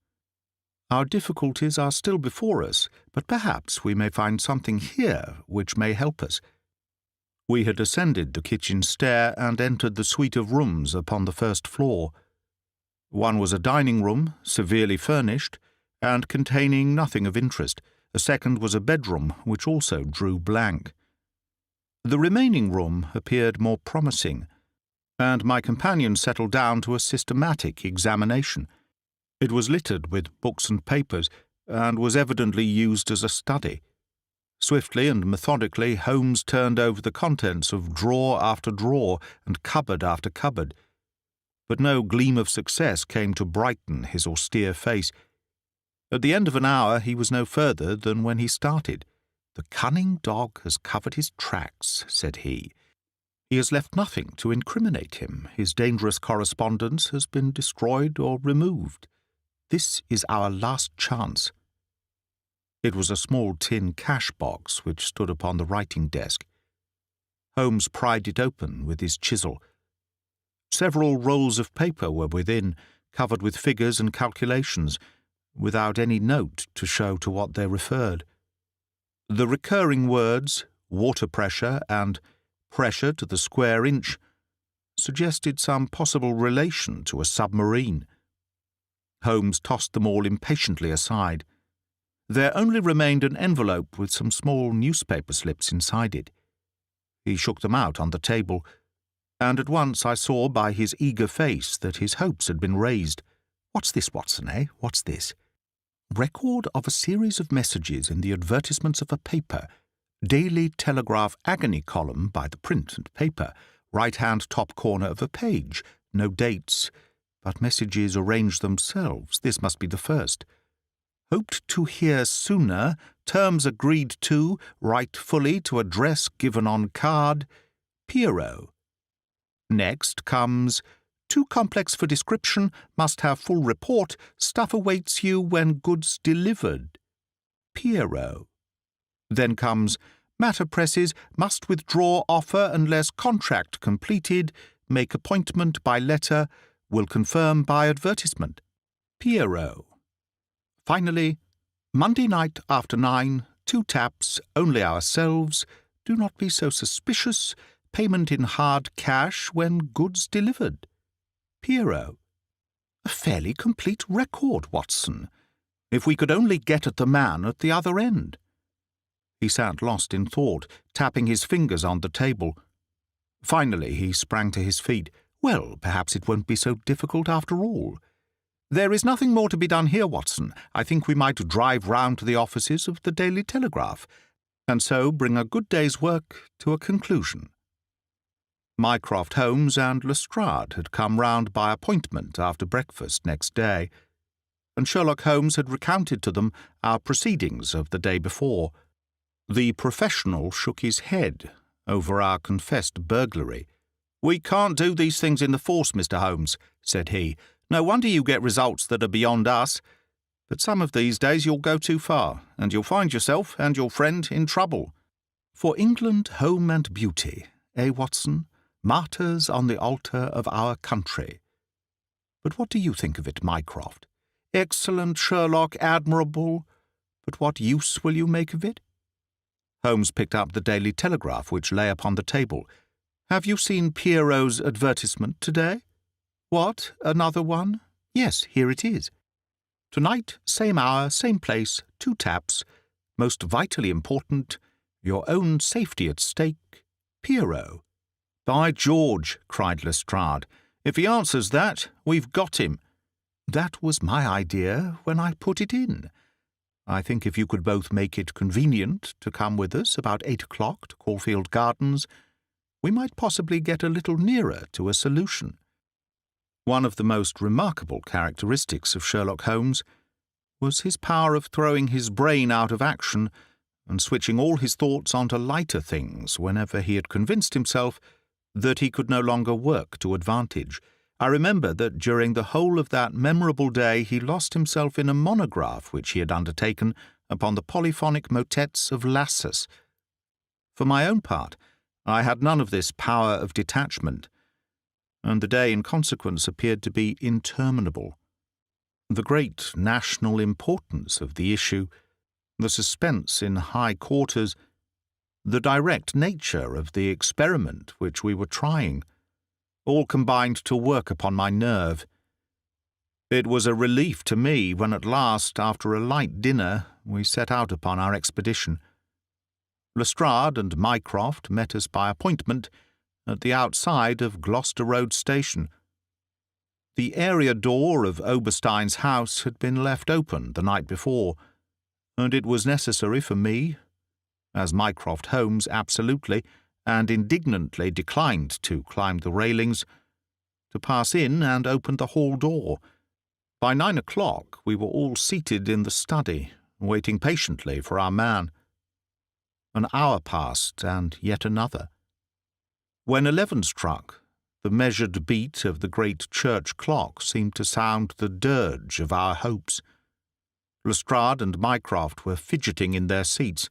Our difficulties are still before us, but perhaps we may find something here which may help us." We had ascended the kitchen stair and entered the suite of rooms upon the first floor. One was a dining room, severely furnished, and containing nothing of interest. A second was a bedroom, which also drew blank. The remaining room appeared more promising, and my companion settled down to a systematic examination. It was littered with books and papers, and was evidently used as a study. Swiftly and methodically, Holmes turned over the contents of drawer after drawer and cupboard after cupboard, but no gleam of success came to brighten his austere face. At the end of an hour he was no further than when he started. "The cunning dog has covered his tracks," said he. "He has left nothing to incriminate him. His dangerous correspondence has been destroyed or removed. This is our last chance." It was a small tin cash-box which stood upon the writing-desk. Holmes pried it open with his chisel. Several rolls of paper were within, covered with figures and calculations, without any note to show to what they referred. The recurring words, water pressure and pressure to the square inch, suggested some possible relation to a submarine. Holmes tossed them all impatiently aside. There only remained an envelope with some small newspaper slips inside it. He shook them out on the table, and at once I saw by his eager face that his hopes had been raised. "What's this, Watson, eh? What's this? Record of a series of messages in the advertisements of a paper. Daily Telegraph agony column by the print and paper. Right-hand top corner of a page. No dates, but messages arranged themselves. This must be the first. Hoped to hear sooner. Terms agreed to. Write fully to address given on card. Pierrot. Next comes, too complex for description. Must have full report. Stuff awaits you when goods delivered. Pierrot. Then comes, matter presses. Must withdraw offer unless contract completed. Make appointment by letter. Will confirm by advertisement. Pierrot. Finally, Monday night after 9, 2 taps, only ourselves. Do not be so suspicious. Payment in hard cash when goods delivered. Pierrot. A fairly complete record, Watson. If we could only get at the man at the other end. He sat lost in thought, tapping his fingers on the table. Finally he sprang to his feet. Well, perhaps it won't be so difficult after all. There is nothing more to be done here, Watson. I think we might drive round to the offices of the Daily Telegraph, and so bring a good day's work to a conclusion. Mycroft Holmes and Lestrade had come round by appointment after breakfast next day, and Sherlock Holmes had recounted to them our proceedings of the day before. The professional shook his head over our confessed burglary. "We can't do these things in the force, Mr. Holmes," said he. "No wonder you get results that are beyond us. But some of these days you'll go too far, and you'll find yourself and your friend in trouble. For England, home and beauty, eh, Watson? Martyrs on the altar of our country. But what do you think of it, Mycroft? Excellent, Sherlock, admirable. But what use will you make of it?" Holmes picked up the Daily Telegraph, which lay upon the table. "Have you seen Pierrot's advertisement today?" "What, another one? Yes, here it is. Tonight, same hour, same place, 2 taps. Most vitally important, your own safety at stake, Pierrot." "By George," cried Lestrade, "if he answers that, we've got him." "That was my idea when I put it in. I think if you could both make it convenient to come with us about 8 o'clock to Caulfield Gardens, we might possibly get a little nearer to a solution." One of the most remarkable characteristics of Sherlock Holmes was his power of throwing his brain out of action and switching all his thoughts onto lighter things whenever he had convinced himself that he could no longer work to advantage. I remember that during the whole of that memorable day he lost himself in a monograph which he had undertaken upon the polyphonic motets of Lassus. For my own part, I had none of this power of detachment, and the day in consequence appeared to be interminable. The great national importance of the issue, the suspense in high quarters, the direct nature of the experiment which we were trying, all combined to work upon my nerve. It was a relief to me when at last, after a light dinner, we set out upon our expedition. Lestrade and Mycroft met us by appointment at the outside of Gloucester Road Station. The area door of Oberstein's house had been left open the night before, and it was necessary for me, as Mycroft Holmes absolutely and indignantly declined to climb the railings, to pass in and open the hall door. By 9 o'clock we were all seated in the study, waiting patiently for our man. An hour passed, and yet another. When 11 struck, the measured beat of the great church clock seemed to sound the dirge of our hopes. Lestrade and Mycroft were fidgeting in their seats,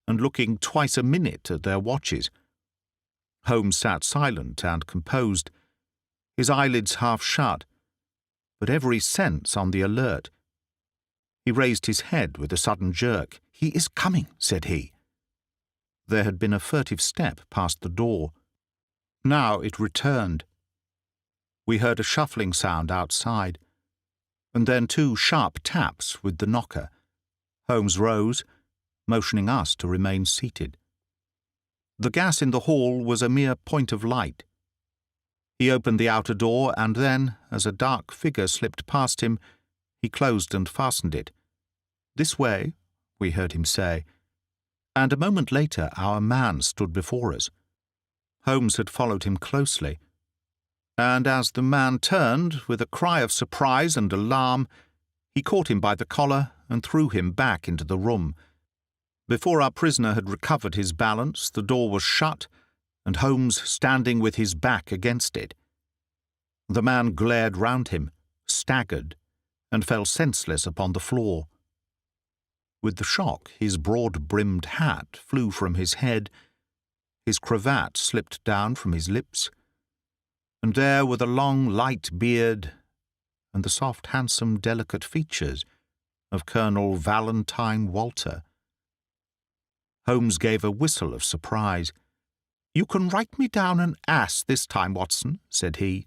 and looking twice a minute at their watches. Holmes sat silent and composed, his eyelids half shut, but every sense on the alert. He raised his head with a sudden jerk. "He is coming," said he. There had been a furtive step past the door. Now it returned. We heard a shuffling sound outside, and then 2 sharp taps with the knocker. Holmes rose, motioning us to remain seated. The gas in the hall was a mere point of light. He opened the outer door, and then, as a dark figure slipped past him, he closed and fastened it. "This way," we heard him say, and a moment later our man stood before us. Holmes had followed him closely, and as the man turned, with a cry of surprise and alarm, he caught him by the collar and threw him back into the room. Before our prisoner had recovered his balance, the door was shut, and Holmes standing with his back against it. The man glared round him, staggered, and fell senseless upon the floor. With the shock, his broad-brimmed hat flew from his head, his cravat slipped down from his lips, and there were the long, light beard and the soft, handsome, delicate features of Colonel Valentine Walter. Holmes gave a whistle of surprise. "You can write me down an ass this time, Watson," said he.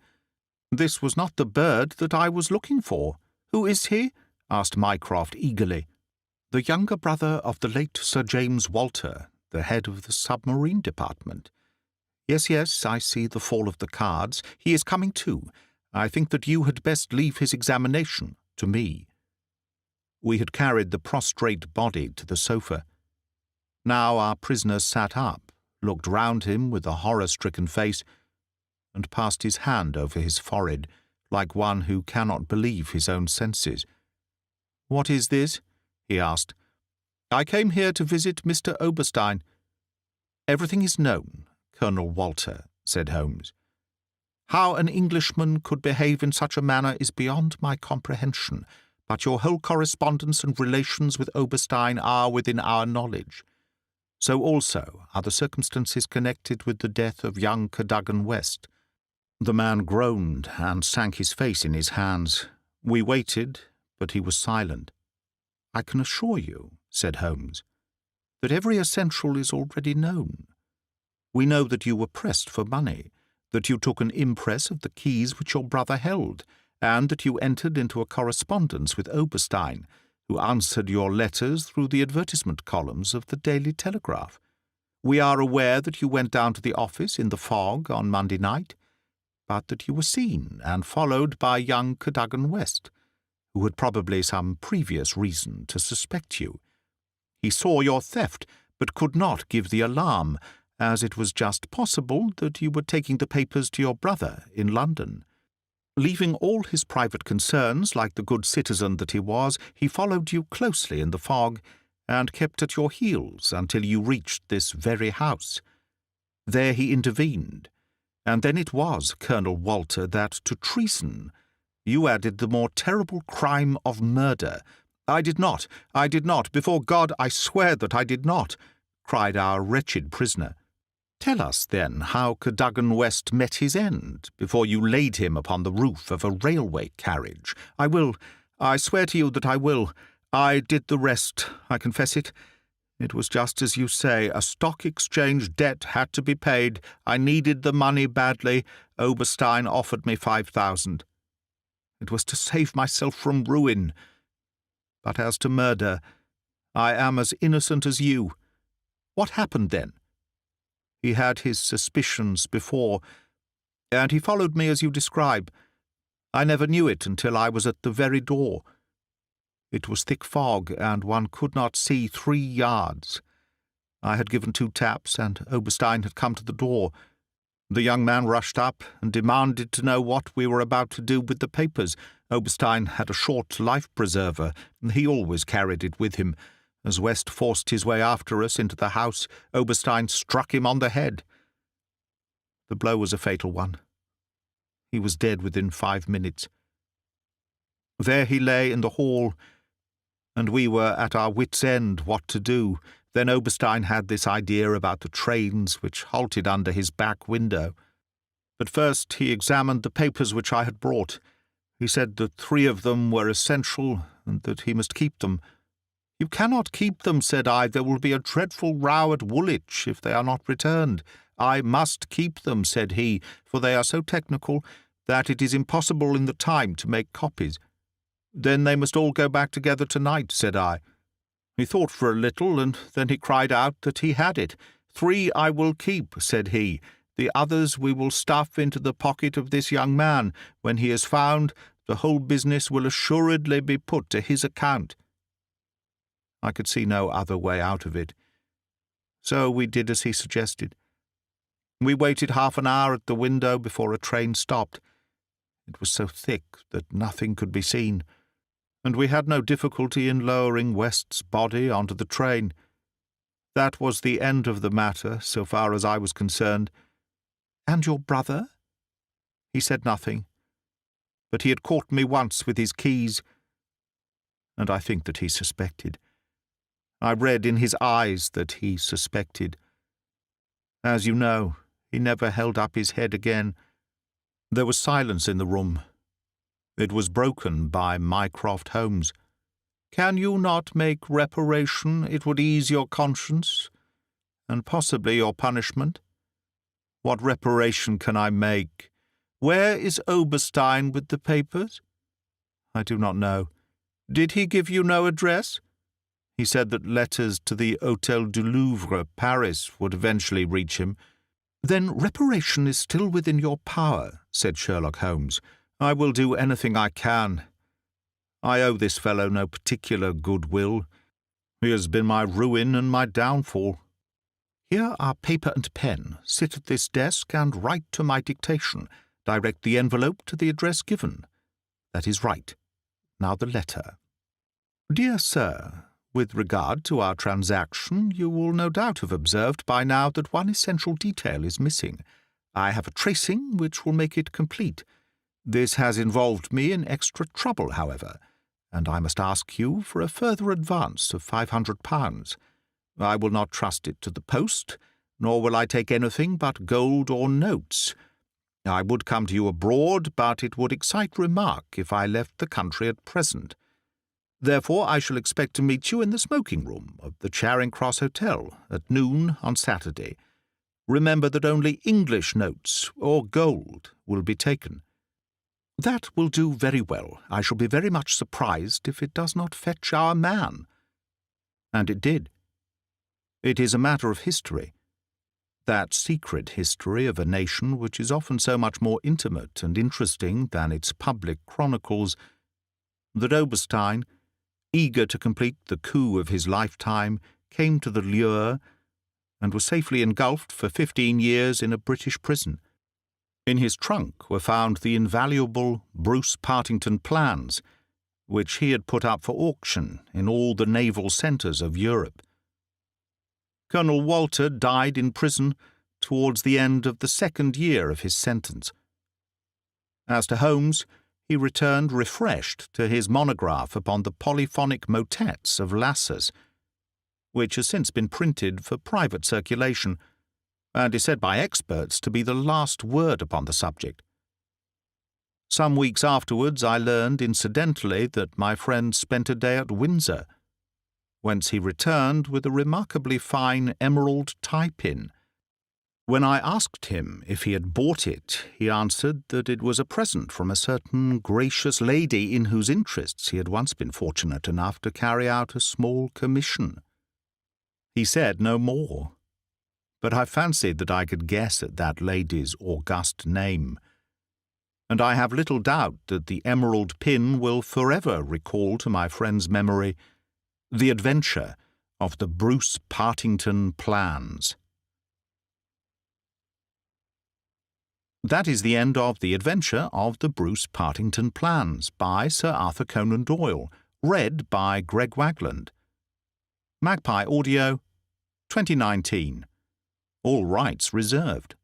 "This was not the bird that I was looking for." "Who is he?" asked Mycroft eagerly. "The younger brother of the late Sir James Walter, the head of the submarine department. Yes, I see the fall of the cards. He is coming too. I think that you had best leave his examination to me." We had carried the prostrate body to the sofa. Now our prisoner sat up, looked round him with a horror-stricken face, and passed his hand over his forehead, like one who cannot believe his own senses. "What is this?" he asked. "I came here to visit Mr. Oberstein." "Everything is known, Colonel Walter," said Holmes. "How an Englishman could behave in such a manner is beyond my comprehension, but your whole correspondence and relations with Oberstein are within our knowledge. So also are the circumstances connected with the death of young Cadogan West." The man groaned and sank his face in his hands. We waited, but he was silent. "I can assure you," said Holmes, "that every essential is already known. We know that you were pressed for money, that you took an impress of the keys which your brother held, and that you entered into a correspondence with Oberstein, who answered your letters through the advertisement columns of the Daily Telegraph. We are aware that you went down to the office in the fog on Monday night, but that you were seen and followed by young Cadogan West, who had probably some previous reason to suspect you. He saw your theft, but could not give the alarm, as it was just possible that you were taking the papers to your brother in London. Leaving all his private concerns, like the good citizen that he was, he followed you closely in the fog, and kept at your heels until you reached this very house. There he intervened, and then it was, Colonel Walter, that to treason you added the more terrible crime of murder." I did not, before God I swear that I did not," cried our wretched prisoner. "Tell us, then, how Cadogan West met his end, before you laid him upon the roof of a railway carriage." "I will. I swear to you that I will. I did the rest, I confess it. It was just as you say. A stock exchange debt had to be paid. I needed the money badly. Oberstein offered me 5,000. It was to save myself from ruin. But as to murder, I am as innocent as you. What happened then?" "He had his suspicions before, and he followed me as you describe. I never knew it until I was at the very door. It was thick fog, and one could not see 3 yards. I had given 2 taps, and Oberstein had come to the door. The young man rushed up and demanded to know what we were about to do with the papers. Oberstein had a short life-preserver, and he always carried it with him. As West forced his way after us into the house, Oberstein struck him on the head. The blow was a fatal one. He was dead within 5 minutes. There he lay in the hall, and we were at our wits' end what to do. Then Oberstein had this idea about the trains which halted under his back window. But first he examined the papers which I had brought. He said that 3 of them were essential, and that he must keep them. 'You cannot keep them,' said I. 'There will be a dreadful row at Woolwich if they are not returned.' 'I must keep them,' said he, 'for they are so technical that it is impossible in the time to make copies.' 'Then they must all go back together tonight,' said I. He thought for a little, and then he cried out that he had it. 3 I will keep, said he. The others we will stuff into the pocket of this young man. When he is found, the whole business will assuredly be put to his account. I could see no other way out of it. So we did as he suggested. We waited half an hour at the window before a train stopped. It was so thick that nothing could be seen, and we had no difficulty in lowering West's body onto the train. That was the end of the matter, so far as I was concerned. And your brother? He said nothing, but he had caught me once with his keys, and I think that he suspected. I read in his eyes that he suspected. As you know, he never held up his head again. There was silence in the room. It was broken by Mycroft Holmes. Can you not make reparation? It would ease your conscience, and possibly your punishment. What reparation can I make? Where is Oberstein with the papers? I do not know. Did he give you no address? He said that letters to the Hôtel du Louvre, Paris, would eventually reach him. Then reparation is still within your power, said Sherlock Holmes. I will do anything I can. I owe this fellow no particular goodwill. He has been my ruin and my downfall. Here are paper and pen. Sit at this desk and write to my dictation. Direct the envelope to the address given. That is right. Now the letter. Dear Sir, with regard to our transaction, you will no doubt have observed by now that one essential detail is missing. I have a tracing which will make it complete. This has involved me in extra trouble, however, and I must ask you for a further advance of £500. I will not trust it to the post, nor will I take anything but gold or notes. I would come to you abroad, but it would excite remark if I left the country at present. Therefore I shall expect to meet you in the smoking-room of the Charing Cross Hotel at noon on Saturday. Remember that only English notes or gold will be taken. That will do very well. I shall be very much surprised if it does not fetch our man. And it did. It is a matter of history, that secret history of a nation which is often so much more intimate and interesting than its public chronicles, that Oberstein, eager to complete the coup of his lifetime, came to the lure and was safely engulfed for 15 years in a British prison. In his trunk were found the invaluable Bruce Partington plans, which he had put up for auction in all the naval centres of Europe. Colonel Walter died in prison towards the end of the 2nd year of his sentence. As to Holmes, he returned refreshed to his monograph upon the polyphonic motets of Lassus, which has since been printed for private circulation, and is said by experts to be the last word upon the subject. Some weeks afterwards I learned incidentally that my friend spent a day at Windsor, whence he returned with a remarkably fine emerald tie-pin. When I asked him if he had bought it, he answered that it was a present from a certain gracious lady in whose interests he had once been fortunate enough to carry out a small commission. He said no more, but I fancied that I could guess at that lady's august name, and I have little doubt that the emerald pin will forever recall to my friend's memory the adventure of the Bruce Partington plans. That is the end of The Adventure of the Bruce Partington Plans by Sir Arthur Conan Doyle, read by Greg Wagland. Magpie Audio, 2019. All rights reserved.